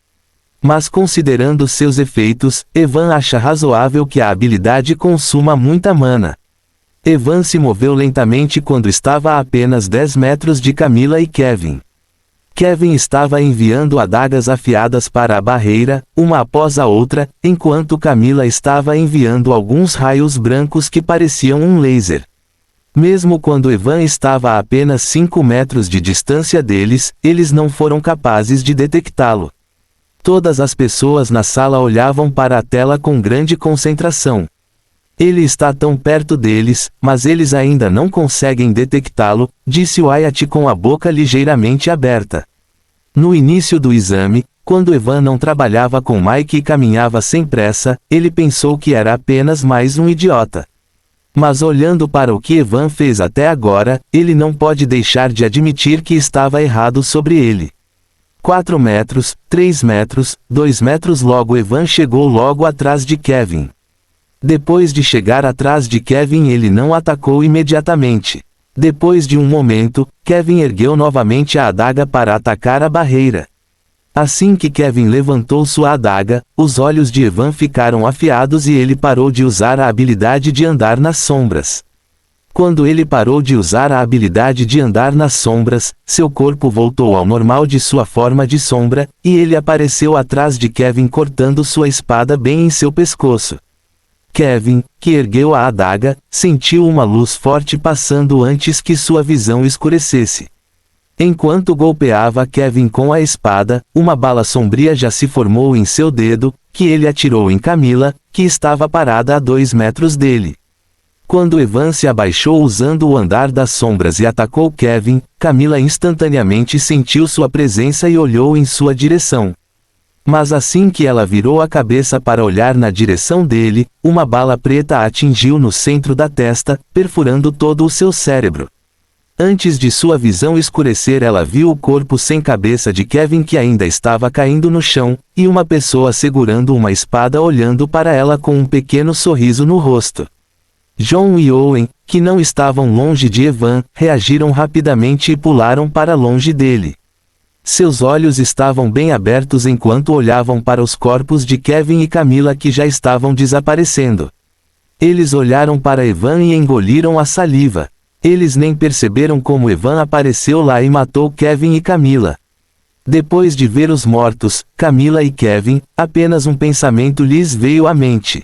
Mas considerando seus efeitos, Evan acha razoável que a habilidade consuma muita mana. Evan se moveu lentamente quando estava a apenas 10 metros de Camila e Kevin. Kevin estava enviando adagas afiadas para a barreira, uma após a outra, enquanto Camila estava enviando alguns raios brancos que pareciam um laser. Mesmo quando Evan estava a apenas 5 metros de distância deles, eles não foram capazes de detectá-lo. Todas as pessoas na sala olhavam para a tela com grande concentração. Ele está tão perto deles, mas eles ainda não conseguem detectá-lo, disse Wyatt com a boca ligeiramente aberta. No início do exame, quando Evan não trabalhava com Mike e caminhava sem pressa, ele pensou que era apenas mais um idiota. Mas olhando para o que Evan fez até agora, ele não pode deixar de admitir que estava errado sobre ele. 4 metros, 3 metros, 2 metros logo Evan chegou logo atrás de Kevin. Depois de chegar atrás de Kevin ele não atacou imediatamente. Depois de um momento, Kevin ergueu novamente a adaga para atacar a barreira. Assim que Kevin levantou sua adaga, os olhos de Evan ficaram afiados e ele parou de usar a habilidade de andar nas sombras. Quando ele parou de usar a habilidade de andar nas sombras, seu corpo voltou ao normal de sua forma de sombra, e ele apareceu atrás de Kevin cortando sua espada bem em seu pescoço. Kevin, que ergueu a adaga, sentiu uma luz forte passando antes que sua visão escurecesse. Enquanto golpeava Kevin com a espada, uma bala sombria já se formou em seu dedo, que ele atirou em Camila, que estava parada a 2 metros dele. Quando Evan se abaixou usando o andar das sombras e atacou Kevin, Camila instantaneamente sentiu sua presença e olhou em sua direção. Mas assim que ela virou a cabeça para olhar na direção dele, uma bala preta a atingiu no centro da testa, perfurando todo o seu cérebro. Antes de sua visão escurecer ela viu o corpo sem cabeça de Kevin que ainda estava caindo no chão, e uma pessoa segurando uma espada olhando para ela com um pequeno sorriso no rosto. John e Owen, que não estavam longe de Evan, reagiram rapidamente e pularam para longe dele. Seus olhos estavam bem abertos enquanto olhavam para os corpos de Kevin e Camila que já estavam desaparecendo. Eles olharam para Evan e engoliram a saliva. Eles nem perceberam como Evan apareceu lá e matou Kevin e Camila. Depois de ver os mortos, Camila e Kevin, apenas um pensamento lhes veio à mente.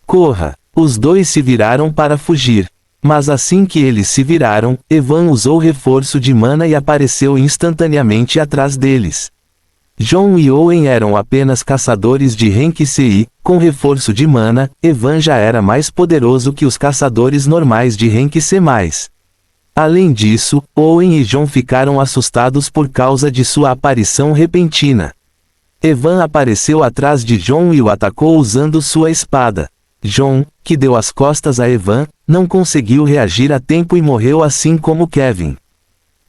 Corra! Os dois se viraram para fugir. Mas assim que eles se viraram, Evan usou reforço de mana e apareceu instantaneamente atrás deles. John e Owen eram apenas caçadores de rank C. Com reforço de mana, Evan já era mais poderoso que os caçadores normais de rank C+. Além disso, Owen e John ficaram assustados por causa de sua aparição repentina. Evan apareceu atrás de John e o atacou usando sua espada. John, que deu as costas a Evan, não conseguiu reagir a tempo e morreu assim como Kevin.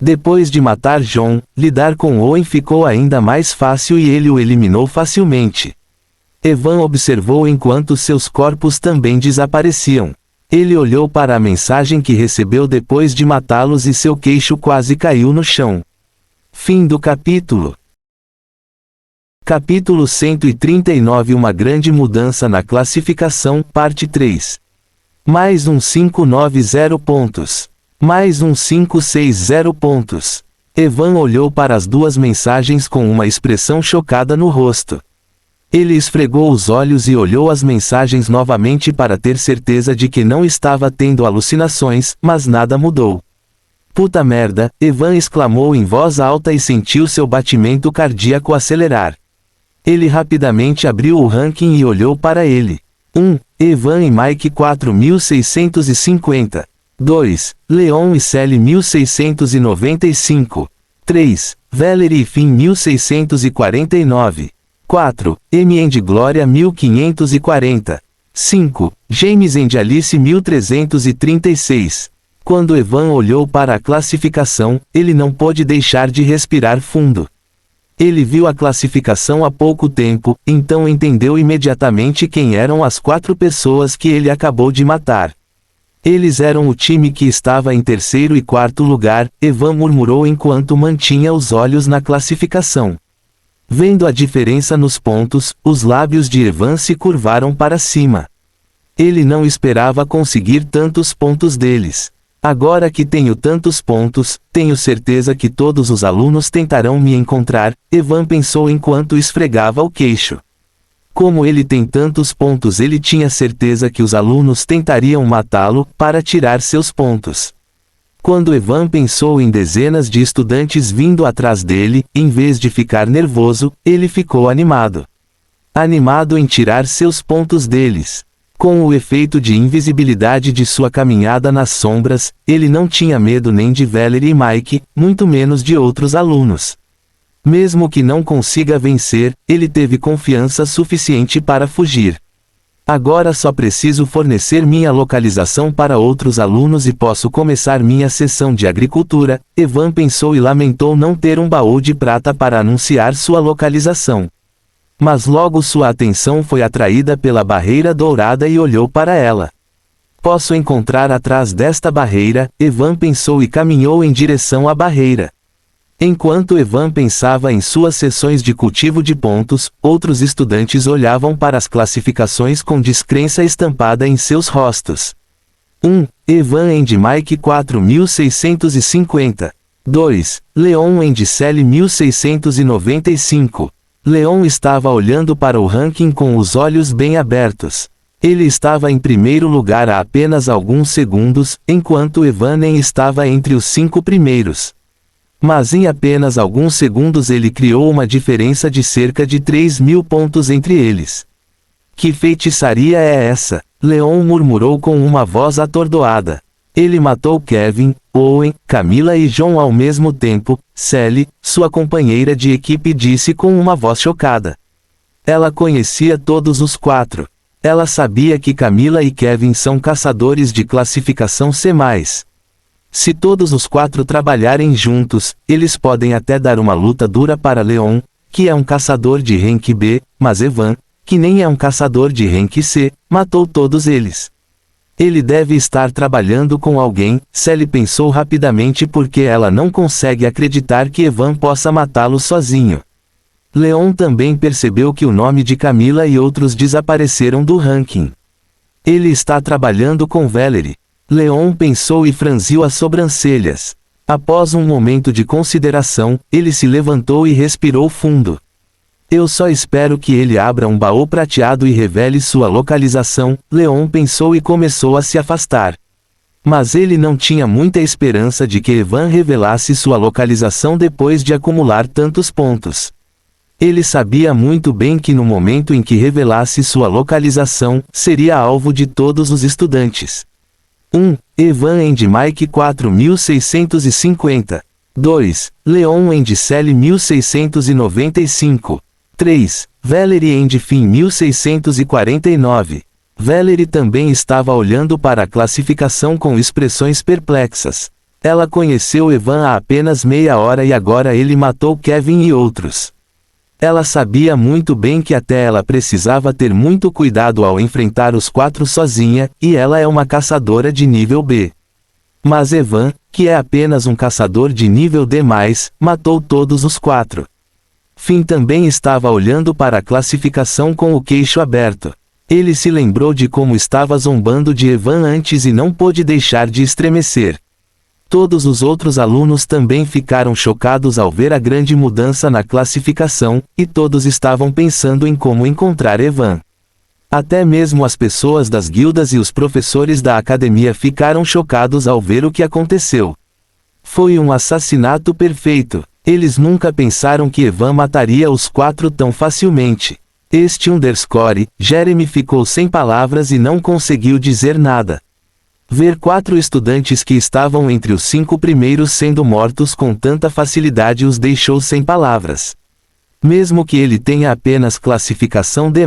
Depois de matar John, lidar com Owen ficou ainda mais fácil e ele o eliminou facilmente. Evan observou enquanto seus corpos também desapareciam. Ele olhou para a mensagem que recebeu depois de matá-los e seu queixo quase caiu no chão. Fim do capítulo. Capítulo 139 Uma grande mudança na classificação, parte 3. Mais um 590 pontos. Mais um 560 pontos. Evan olhou para as duas mensagens com uma expressão chocada no rosto. Ele esfregou os olhos e olhou as mensagens novamente para ter certeza de que não estava tendo alucinações, mas nada mudou. Puta merda, Evan exclamou em voz alta e sentiu seu batimento cardíaco acelerar. Ele rapidamente abriu o ranking e olhou para ele. 1. Evan e Mike 4650. 2. Leon e Sally 1695. 3. Valerie e Finn 1649. 4. Amy and Gloria 1540. 5. James and Alice 1336. Quando Evan olhou para a classificação, ele não pôde deixar de respirar fundo. Ele viu a classificação há pouco tempo, então entendeu imediatamente quem eram as 4 pessoas que ele acabou de matar. Eles eram o time que estava em terceiro e quarto lugar, Evan murmurou enquanto mantinha os olhos na classificação. Vendo a diferença nos pontos, os lábios de Evan se curvaram para cima. Ele não esperava conseguir tantos pontos deles. Agora que tenho tantos pontos, tenho certeza que todos os alunos tentarão me encontrar, Evan pensou enquanto esfregava o queixo. Como ele tem tantos pontos, ele tinha certeza que os alunos tentariam matá-lo, para tirar seus pontos. Quando Evan pensou em dezenas de estudantes vindo atrás dele, em vez de ficar nervoso, ele ficou animado. Animado em tirar seus pontos deles. Com o efeito de invisibilidade de sua caminhada nas sombras, ele não tinha medo nem de Valerie e Mike, muito menos de outros alunos. Mesmo que não consiga vencer, ele teve confiança suficiente para fugir. Agora só preciso fornecer minha localização para outros alunos e posso começar minha sessão de agricultura, Evan pensou e lamentou não ter um baú de prata para anunciar sua localização. Mas logo sua atenção foi atraída pela barreira dourada e olhou para ela. Posso encontrar atrás desta barreira, Evan pensou e caminhou em direção à barreira. Enquanto Evan pensava em suas sessões de cultivo de pontos, outros estudantes olhavam para as classificações com descrença estampada em seus rostos. 1. Evan and Mike 4650. 2. Leon and Sally 1695. Leon estava olhando para o ranking com os olhos bem abertos. Ele estava em primeiro lugar há apenas alguns segundos, enquanto Evan estava entre os 5 primeiros. Mas em apenas alguns segundos ele criou uma diferença de cerca de 3.000 pontos entre eles. Que feitiçaria é essa? Leon murmurou com uma voz atordoada. Ele matou Kevin, Owen, Camila e John ao mesmo tempo, Sally, sua companheira de equipe, disse com uma voz chocada. Ela conhecia todos os 4. Ela sabia que Camila e Kevin são caçadores de classificação C+. Se todos os 4 trabalharem juntos, eles podem até dar uma luta dura para Leon, que é um caçador de rank B, mas Evan, que nem é um caçador de rank C, matou todos eles. Ele deve estar trabalhando com alguém, Sally pensou rapidamente porque ela não consegue acreditar que Evan possa matá-lo sozinho. Leon também percebeu que o nome de Camila e outros desapareceram do ranking. Ele está trabalhando com Valerie. Leon pensou e franziu as sobrancelhas. Após um momento de consideração, ele se levantou e respirou fundo. Eu só espero que ele abra um baú prateado e revele sua localização, Leon pensou e começou a se afastar. Mas ele não tinha muita esperança de que Evan revelasse sua localização depois de acumular tantos pontos. Ele sabia muito bem que no momento em que revelasse sua localização, seria alvo de todos os estudantes. 1. Evan and Mike 4650. 2. Leon and Sally 1695. 3. Valerie and Finn 1649. Valerie também estava olhando para a classificação com expressões perplexas. Ela conheceu Evan há apenas meia hora e agora ele matou Kevin e outros. Ela sabia muito bem que até ela precisava ter muito cuidado ao enfrentar os 4 sozinha, e ela é uma caçadora de nível B. Mas Evan, que é apenas um caçador de nível D+, matou todos os 4. Finn também estava olhando para a classificação com o queixo aberto. Ele se lembrou de como estava zombando de Evan antes e não pôde deixar de estremecer. Todos os outros alunos também ficaram chocados ao ver a grande mudança na classificação, e todos estavam pensando em como encontrar Evan. Até mesmo as pessoas das guildas e os professores da academia ficaram chocados ao ver o que aconteceu. Foi um assassinato perfeito. Eles nunca pensaram que Evan mataria os 4 tão facilmente. Jeremy ficou sem palavras e não conseguiu dizer nada. Ver 4 estudantes que estavam entre os 5 primeiros sendo mortos com tanta facilidade os deixou sem palavras. Mesmo que ele tenha apenas classificação D+,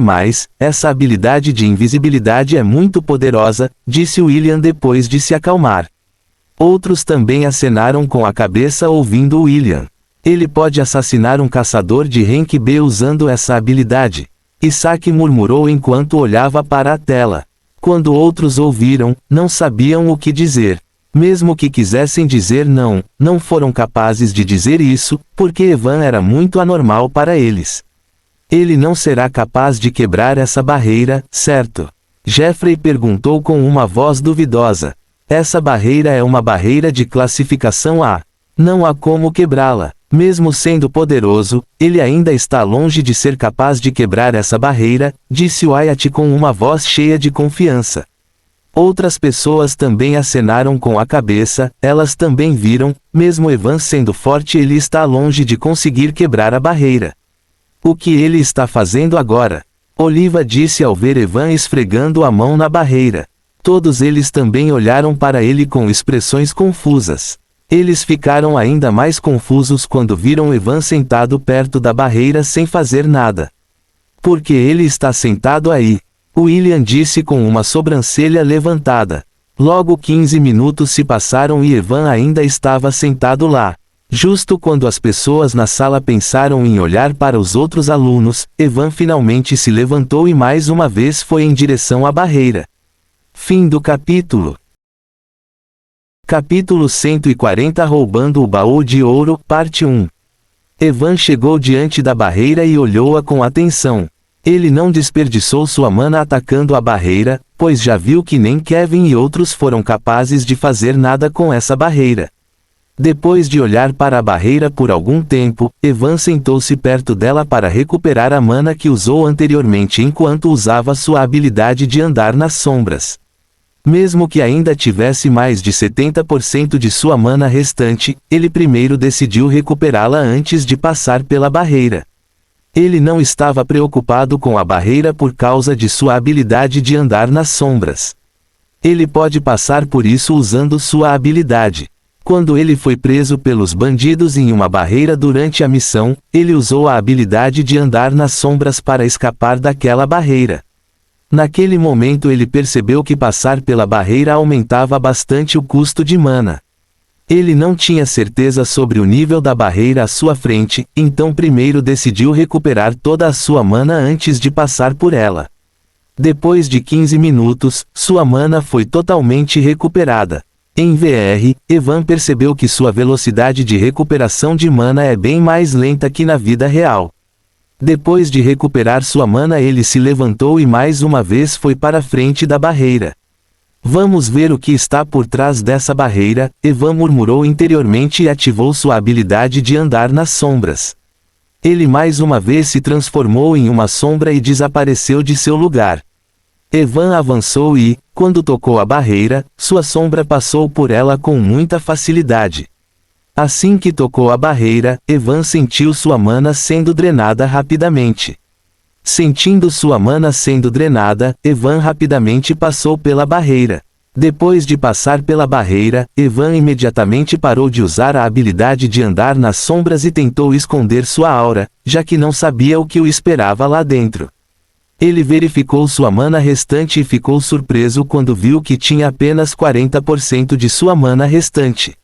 essa habilidade de invisibilidade é muito poderosa, disse William depois de se acalmar. Outros também acenaram com a cabeça ouvindo William. Ele pode assassinar um caçador de rank B usando essa habilidade. Isaac murmurou enquanto olhava para a tela. Quando outros ouviram, não sabiam o que dizer. Mesmo que quisessem dizer não, não foram capazes de dizer isso, porque Evan era muito anormal para eles. Ele não será capaz de quebrar essa barreira, certo? Jeffrey perguntou com uma voz duvidosa. Essa barreira é uma barreira de classificação A. Não há como quebrá-la. Mesmo sendo poderoso, ele ainda está longe de ser capaz de quebrar essa barreira, disse Wyatt com uma voz cheia de confiança. Outras pessoas também acenaram com a cabeça, elas também viram, mesmo Evan sendo forte ele está longe de conseguir quebrar a barreira. O que ele está fazendo agora? Oliva disse ao ver Evan esfregando a mão na barreira. Todos eles também olharam para ele com expressões confusas. Eles ficaram ainda mais confusos quando viram Evan sentado perto da barreira sem fazer nada. Por que ele está sentado aí? William disse com uma sobrancelha levantada. Logo 15 minutos se passaram e Evan ainda estava sentado lá. Justo quando as pessoas na sala pensaram em olhar para os outros alunos, Evan finalmente se levantou e mais uma vez foi em direção à barreira. Fim do capítulo. Capítulo 140 Roubando o baú de ouro, parte 1. Evan chegou diante da barreira e olhou-a com atenção. Ele não desperdiçou sua mana atacando a barreira, pois já viu que nem Kevin e outros foram capazes de fazer nada com essa barreira. Depois de olhar para a barreira por algum tempo, Evan sentou-se perto dela para recuperar a mana que usou anteriormente enquanto usava sua habilidade de andar nas sombras. Mesmo que ainda tivesse mais de 70% de sua mana restante, ele primeiro decidiu recuperá-la antes de passar pela barreira. Ele não estava preocupado com a barreira por causa de sua habilidade de andar nas sombras. Ele pode passar por isso usando sua habilidade. Quando ele foi preso pelos bandidos em uma barreira durante a missão, ele usou a habilidade de andar nas sombras para escapar daquela barreira. Naquele momento ele percebeu que passar pela barreira aumentava bastante o custo de mana. Ele não tinha certeza sobre o nível da barreira à sua frente, então primeiro decidiu recuperar toda a sua mana antes de passar por ela. Depois de 15 minutos, sua mana foi totalmente recuperada. Em VR, Evan percebeu que sua velocidade de recuperação de mana é bem mais lenta que na vida real. Depois de recuperar sua mana, ele se levantou e mais uma vez foi para a frente da barreira. Vamos ver o que está por trás dessa barreira, Evan murmurou interiormente e ativou sua habilidade de andar nas sombras. Ele mais uma vez se transformou em uma sombra e desapareceu de seu lugar. Evan avançou e, quando tocou a barreira, sua sombra passou por ela com muita facilidade. Assim que tocou a barreira, Evan sentiu sua mana sendo drenada rapidamente. Sentindo sua mana sendo drenada, Evan rapidamente passou pela barreira. Depois de passar pela barreira, Evan imediatamente parou de usar a habilidade de andar nas sombras e tentou esconder sua aura, já que não sabia o que o esperava lá dentro. Ele verificou sua mana restante e ficou surpreso quando viu que tinha apenas 40% de sua mana restante.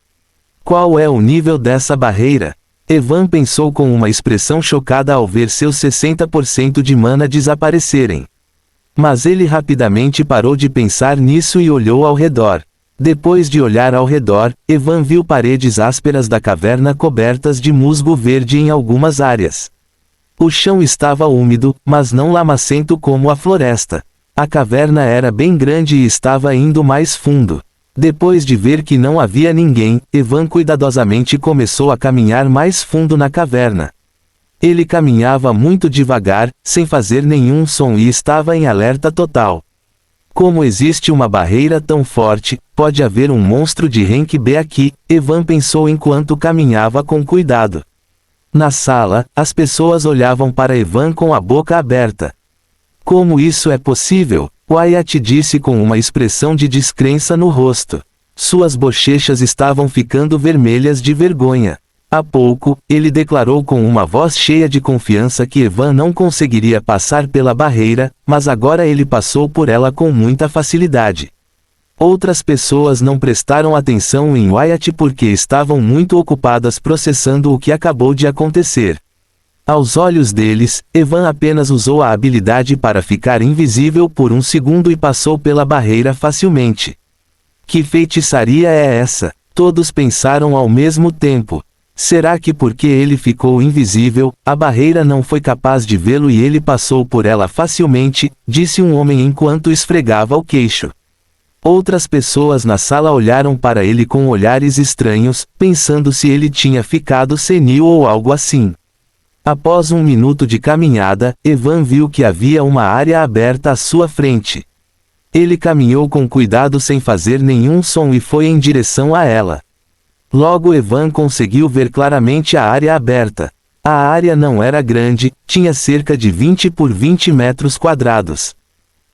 Qual é o nível dessa barreira? Evan pensou com uma expressão chocada ao ver seus 60% de mana desaparecerem. Mas ele rapidamente parou de pensar nisso e olhou ao redor. Depois de olhar ao redor, Evan viu paredes ásperas da caverna cobertas de musgo verde em algumas áreas. O chão estava úmido, mas não lamacento como a floresta. A caverna era bem grande e estava indo mais fundo. Depois de ver que não havia ninguém, Evan cuidadosamente começou a caminhar mais fundo na caverna. Ele caminhava muito devagar, sem fazer nenhum som e estava em alerta total. Como existe uma barreira tão forte, pode haver um monstro de rank B aqui, Evan pensou enquanto caminhava com cuidado. Na sala, as pessoas olhavam para Evan com a boca aberta. Como isso é possível? Wyatt disse com uma expressão de descrença no rosto. Suas bochechas estavam ficando vermelhas de vergonha. Há pouco, ele declarou com uma voz cheia de confiança que Evan não conseguiria passar pela barreira, mas agora ele passou por ela com muita facilidade. Outras pessoas não prestaram atenção em Wyatt porque estavam muito ocupadas processando o que acabou de acontecer. Aos olhos deles, Evan apenas usou a habilidade para ficar invisível por um segundo e passou pela barreira facilmente. Que feitiçaria é essa? Todos pensaram ao mesmo tempo. Será que porque ele ficou invisível, a barreira não foi capaz de vê-lo e ele passou por ela facilmente? Disse um homem enquanto esfregava o queixo. Outras pessoas na sala olharam para ele com olhares estranhos, pensando se ele tinha ficado senil ou algo assim. Após um minuto de caminhada, Evan viu que havia uma área aberta à sua frente. Ele caminhou com cuidado sem fazer nenhum som e foi em direção a ela. Logo Evan conseguiu ver claramente a área aberta. A área não era grande, tinha cerca de 20 por 20 metros quadrados.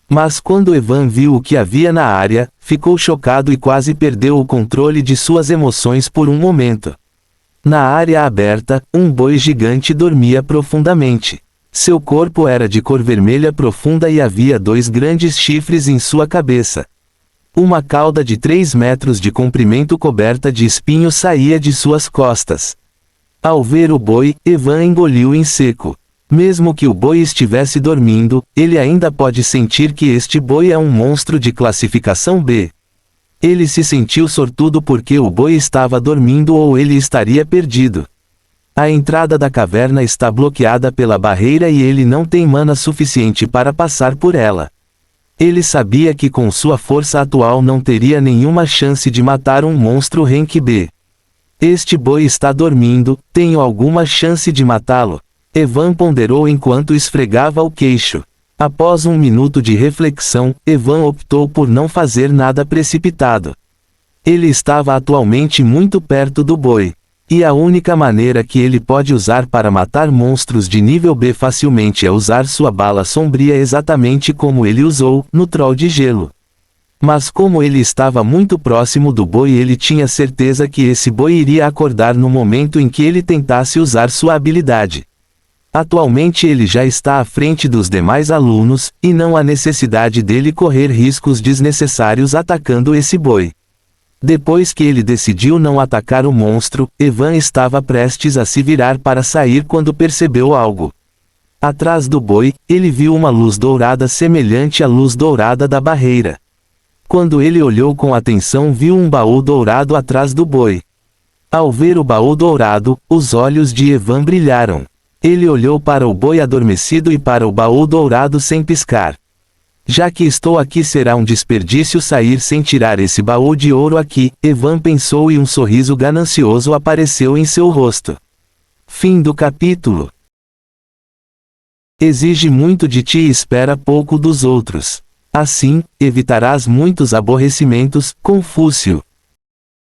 Mas quando Evan viu o que havia na área, ficou chocado e quase perdeu o controle de suas emoções por um momento. Na área aberta, um boi gigante dormia profundamente. Seu corpo era de cor vermelha profunda e havia 2 grandes chifres em sua cabeça. Uma cauda de 3 metros de comprimento coberta de espinhos saía de suas costas. Ao ver o boi, Evan engoliu em seco. Mesmo que o boi estivesse dormindo, ele ainda pode sentir que este boi é um monstro de classificação B. Ele se sentiu sortudo porque o boi estava dormindo ou ele estaria perdido. A entrada da caverna está bloqueada pela barreira e ele não tem mana suficiente para passar por ela. Ele sabia que com sua força atual não teria nenhuma chance de matar um monstro rank B. Este boi está dormindo, tenho alguma chance de matá-lo? Evan ponderou enquanto esfregava o queixo. Após um minuto de reflexão, Evan optou por não fazer nada precipitado. Ele estava atualmente muito perto do boi. E a única maneira que ele pode usar para matar monstros de nível B facilmente é usar sua bala sombria exatamente como ele usou, no Troll de Gelo. Mas como ele estava muito próximo do boi, ele tinha certeza que esse boi iria acordar no momento em que ele tentasse usar sua habilidade. Atualmente ele já está à frente dos demais alunos, e não há necessidade dele correr riscos desnecessários atacando esse boi. Depois que ele decidiu não atacar o monstro, Evan estava prestes a se virar para sair quando percebeu algo. Atrás do boi, ele viu uma luz dourada semelhante à luz dourada da barreira. Quando ele olhou com atenção, viu um baú dourado atrás do boi. Ao ver o baú dourado, os olhos de Evan brilharam. Ele olhou para o boi adormecido e para o baú dourado sem piscar. Já que estou aqui, será um desperdício sair sem tirar esse baú de ouro aqui, Evan pensou, e um sorriso ganancioso apareceu em seu rosto. Fim do capítulo. Exige muito de ti e espera pouco dos outros. Assim, evitarás muitos aborrecimentos. Confúcio.